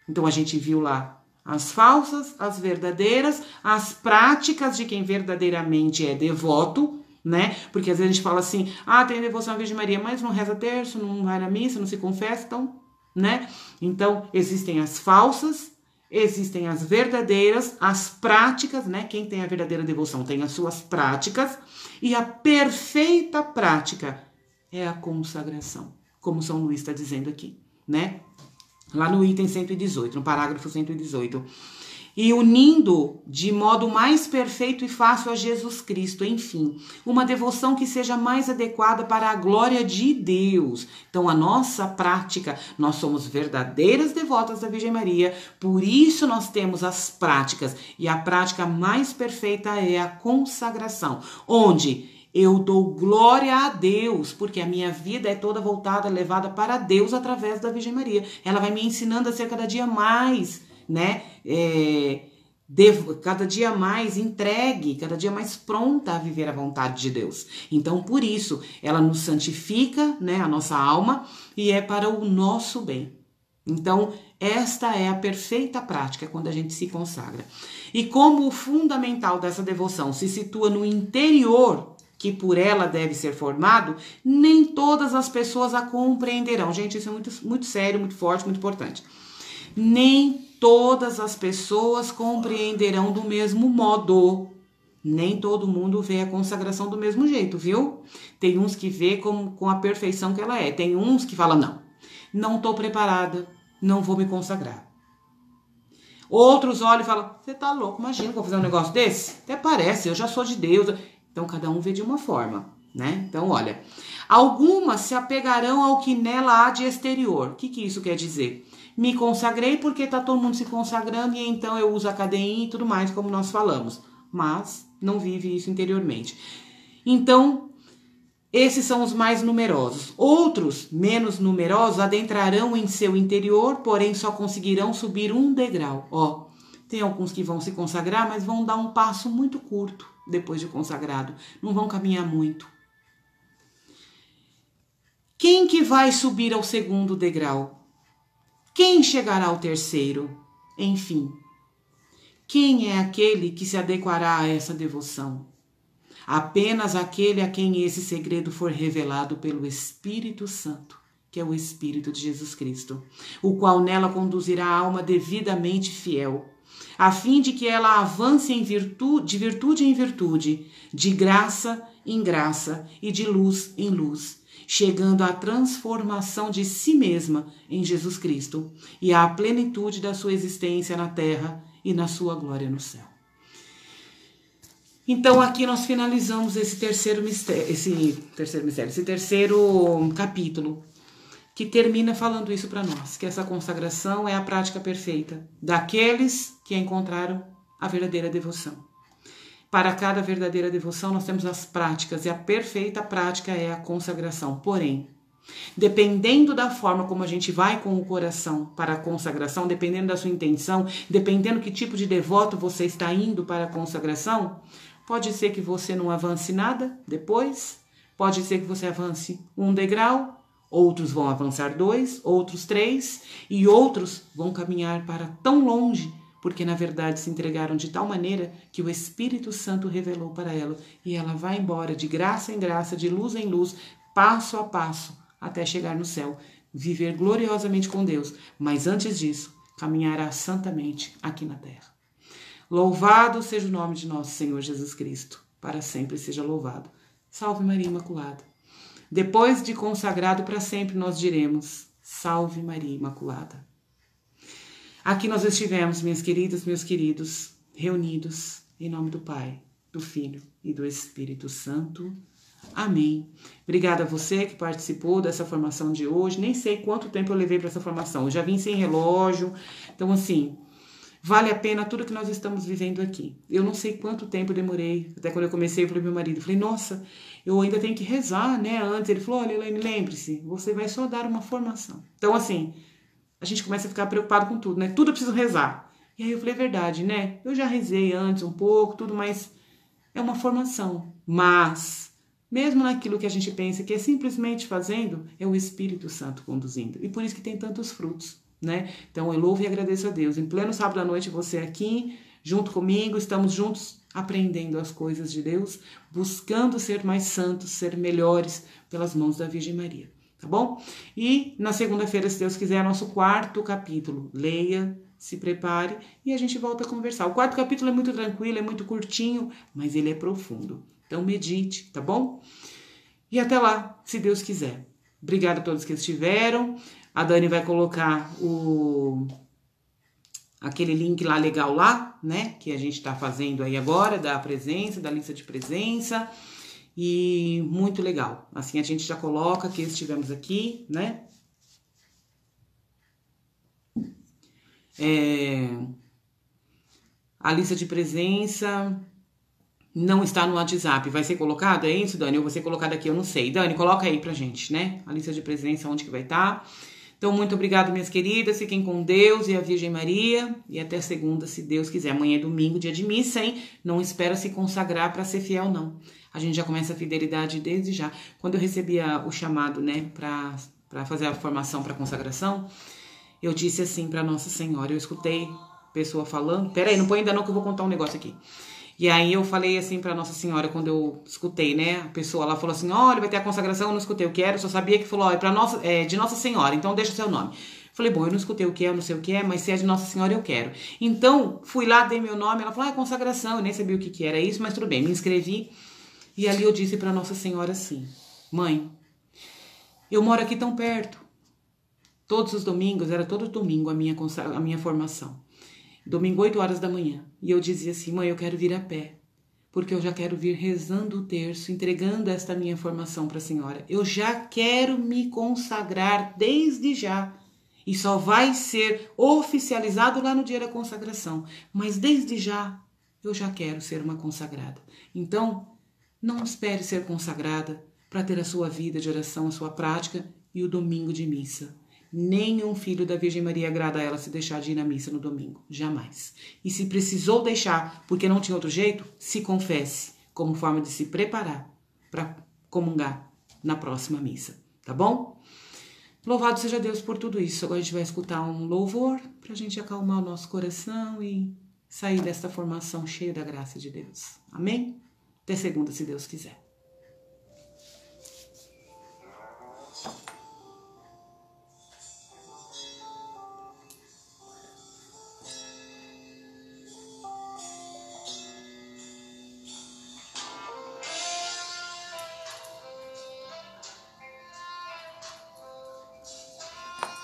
Então a gente viu lá as falsas, as verdadeiras, as práticas de quem verdadeiramente é devoto, né? Porque às vezes a gente fala assim, tem devoção à Virgem Maria, mas não reza terço, não vai na missa, não se confessa, então, né? Então, existem as falsas, existem as verdadeiras, as práticas, né? Quem tem a verdadeira devoção tem as suas práticas, e a perfeita prática é a consagração, como São Luís está dizendo aqui, né? Lá no item 118, no parágrafo 118. e unindo de modo mais perfeito e fácil a Jesus Cristo, enfim, uma devoção que seja mais adequada para a glória de Deus. Então, a nossa prática, nós somos verdadeiras devotas da Virgem Maria, por isso nós temos as práticas, e a prática mais perfeita é a consagração, onde eu dou glória a Deus, porque a minha vida é toda voltada, levada para Deus através da Virgem Maria. Ela vai me ensinando a ser cada dia mais, né? Cada dia mais entregue, cada dia mais pronta a viver a vontade de Deus. Então, por isso, ela nos santifica, né, a nossa alma, e é para o nosso bem. Então, esta é a perfeita prática quando a gente se consagra. E como o fundamental dessa devoção se situa no interior, que por ela deve ser formado, nem todas as pessoas a compreenderão. Gente, isso é muito, muito sério, muito forte, muito importante. Nem todas as pessoas compreenderão do mesmo modo. Nem todo mundo vê a consagração do mesmo jeito, viu? Tem uns que vê com a perfeição que ela é. Tem uns que falam, não estou preparada, não vou me consagrar. Outros olham e falam, você tá louco, imagina que eu vou fazer um negócio desse? Até parece, eu já sou de Deus. Então, cada um vê de uma forma, né? Então, olha, algumas se apegarão ao que nela há de exterior. O que isso quer dizer? Me consagrei porque tá todo mundo se consagrando e então eu uso a cadeinha e tudo mais, como nós falamos. Mas não vive isso interiormente. Então, esses são os mais numerosos. Outros, menos numerosos, adentrarão em seu interior, porém só conseguirão subir um degrau. Ó, tem alguns que vão se consagrar, mas vão dar um passo muito curto depois de consagrado. Não vão caminhar muito. Quem que vai subir ao segundo degrau? Quem chegará ao terceiro? Enfim, quem é aquele que se adequará a essa devoção? Apenas aquele a quem esse segredo for revelado pelo Espírito Santo, que é o Espírito de Jesus Cristo, o qual nela conduzirá a alma devidamente fiel, a fim de que ela avance de virtude em virtude, de graça em graça e de luz em luz, chegando à transformação de si mesma em Jesus Cristo e à plenitude da sua existência na terra e na sua glória no céu. Então aqui nós finalizamos esse terceiro capítulo, que termina falando isso para nós, que essa consagração é a prática perfeita daqueles que encontraram a verdadeira devoção. Para cada verdadeira devoção nós temos as práticas, e a perfeita prática é a consagração. Porém, dependendo da forma como a gente vai com o coração para a consagração, dependendo da sua intenção, dependendo que tipo de devoto você está indo para a consagração, pode ser que você não avance nada depois, pode ser que você avance um degrau, outros vão avançar 2, outros 3, e outros vão caminhar para tão longe, porque na verdade se entregaram de tal maneira que o Espírito Santo revelou para ela, e ela vai embora de graça em graça, de luz em luz, passo a passo, até chegar no céu, viver gloriosamente com Deus, mas antes disso, caminhará santamente aqui na terra. Louvado seja o nome de nosso Senhor Jesus Cristo, para sempre seja louvado. Salve Maria Imaculada. Depois de consagrado para sempre, nós diremos, Salve Maria Imaculada. Aqui nós estivemos, minhas queridas, meus queridos, reunidos em nome do Pai, do Filho e do Espírito Santo. Amém. Obrigada a você que participou dessa formação de hoje. Nem sei quanto tempo eu levei para essa formação. Eu já vim sem relógio. Então, assim, vale a pena tudo que nós estamos vivendo aqui. Eu não sei quanto tempo eu demorei. Até quando eu comecei, eu falei pro meu marido, falei, nossa, eu ainda tenho que rezar, né? Antes ele falou, olha, Elaine, lembre-se, você vai só dar uma formação. Então, assim, a gente começa a ficar preocupado com tudo, né? Tudo eu preciso rezar. E aí eu falei, é verdade, né? Eu já rezei antes um pouco, tudo, mas é uma formação. Mas, mesmo naquilo que a gente pensa que é simplesmente fazendo, é o Espírito Santo conduzindo. E por isso que tem tantos frutos, né? Então eu louvo e agradeço a Deus. Em pleno sábado à noite, você aqui, junto comigo, estamos juntos aprendendo as coisas de Deus, buscando ser mais santos, ser melhores pelas mãos da Virgem Maria. Tá bom? E na segunda-feira, se Deus quiser, nosso 4º capítulo. Leia, se prepare e a gente volta a conversar. O 4º capítulo é muito tranquilo, é muito curtinho, mas ele é profundo. Então medite, tá bom? E até lá, se Deus quiser. Obrigada a todos que estiveram. A Dani vai colocar aquele link lá legal lá, né? Que a gente tá fazendo aí agora, da presença, da lista de presença. E muito legal. Assim a gente já coloca que estivemos aqui, né? A lista de presença não está no WhatsApp. Vai ser colocado? É isso, Dani? Ou vai ser colocado aqui? Eu não sei. Dani, coloca aí pra gente, né? A lista de presença, onde que vai estar. Então, muito obrigada, minhas queridas. Fiquem com Deus e a Virgem Maria. E até segunda, se Deus quiser. Amanhã é domingo, dia de missa, hein? Não espera se consagrar para ser fiel, não. A gente já começa a fidelidade desde já. Quando eu recebi o chamado, né, para fazer a formação para consagração, eu disse assim para Nossa Senhora. Eu escutei pessoa falando. Pera aí, não põe ainda não que eu vou contar um negócio aqui. E aí eu falei assim pra Nossa Senhora, quando eu escutei, né, a pessoa, ela falou assim, olha, vai ter a consagração, eu não escutei o que era, eu só sabia que falou, ó, de Nossa Senhora, então deixa o seu nome. Falei, bom, eu não escutei o que é, eu não sei o que é, mas se é de Nossa Senhora, eu quero. Então, fui lá, dei meu nome, ela falou, é consagração, eu nem sabia o que era isso, mas tudo bem, me inscrevi. E ali eu disse pra Nossa Senhora assim, mãe, eu moro aqui tão perto. Todos os domingos, era todo domingo a minha formação. Domingo, 8 horas da manhã. E eu dizia assim, mãe, eu quero vir a pé. Porque eu já quero vir rezando o terço, entregando esta minha formação para a senhora. Eu já quero me consagrar desde já. E só vai ser oficializado lá no dia da consagração. Mas desde já, eu já quero ser uma consagrada. Então, não espere ser consagrada para ter a sua vida de oração, a sua prática e o domingo de missa. Nenhum filho da Virgem Maria agrada a ela se deixar de ir na missa no domingo. Jamais. E se precisou deixar porque não tinha outro jeito, se confesse como forma de se preparar para comungar na próxima missa. Tá bom? Louvado seja Deus por tudo isso. Agora a gente vai escutar um louvor para a gente acalmar o nosso coração e sair desta formação cheia da graça de Deus. Amém? Até segunda, se Deus quiser.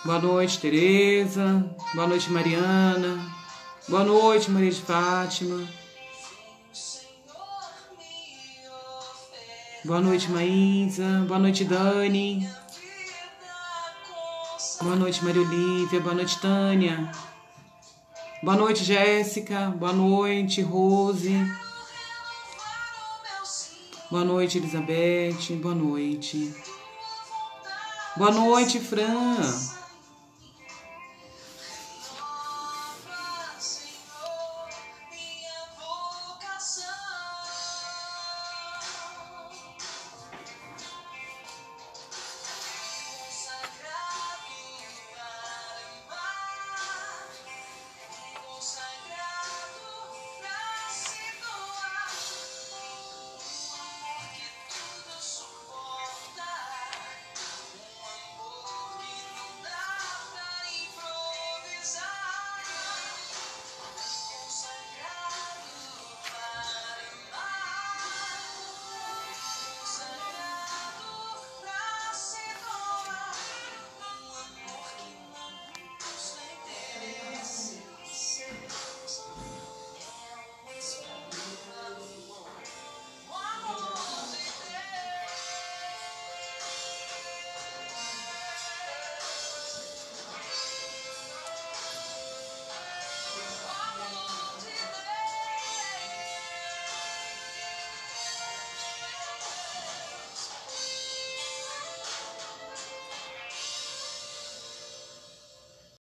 Boa noite, Tereza. Boa noite, Mariana. Boa noite, Maria de Fátima. Boa noite, Maísa. Boa noite, Dani. Boa noite, Maria Olívia. Boa noite, Tânia. Boa noite, Jéssica. Boa noite, Rose. Boa noite, Elizabeth. Boa noite. Boa noite, Fran.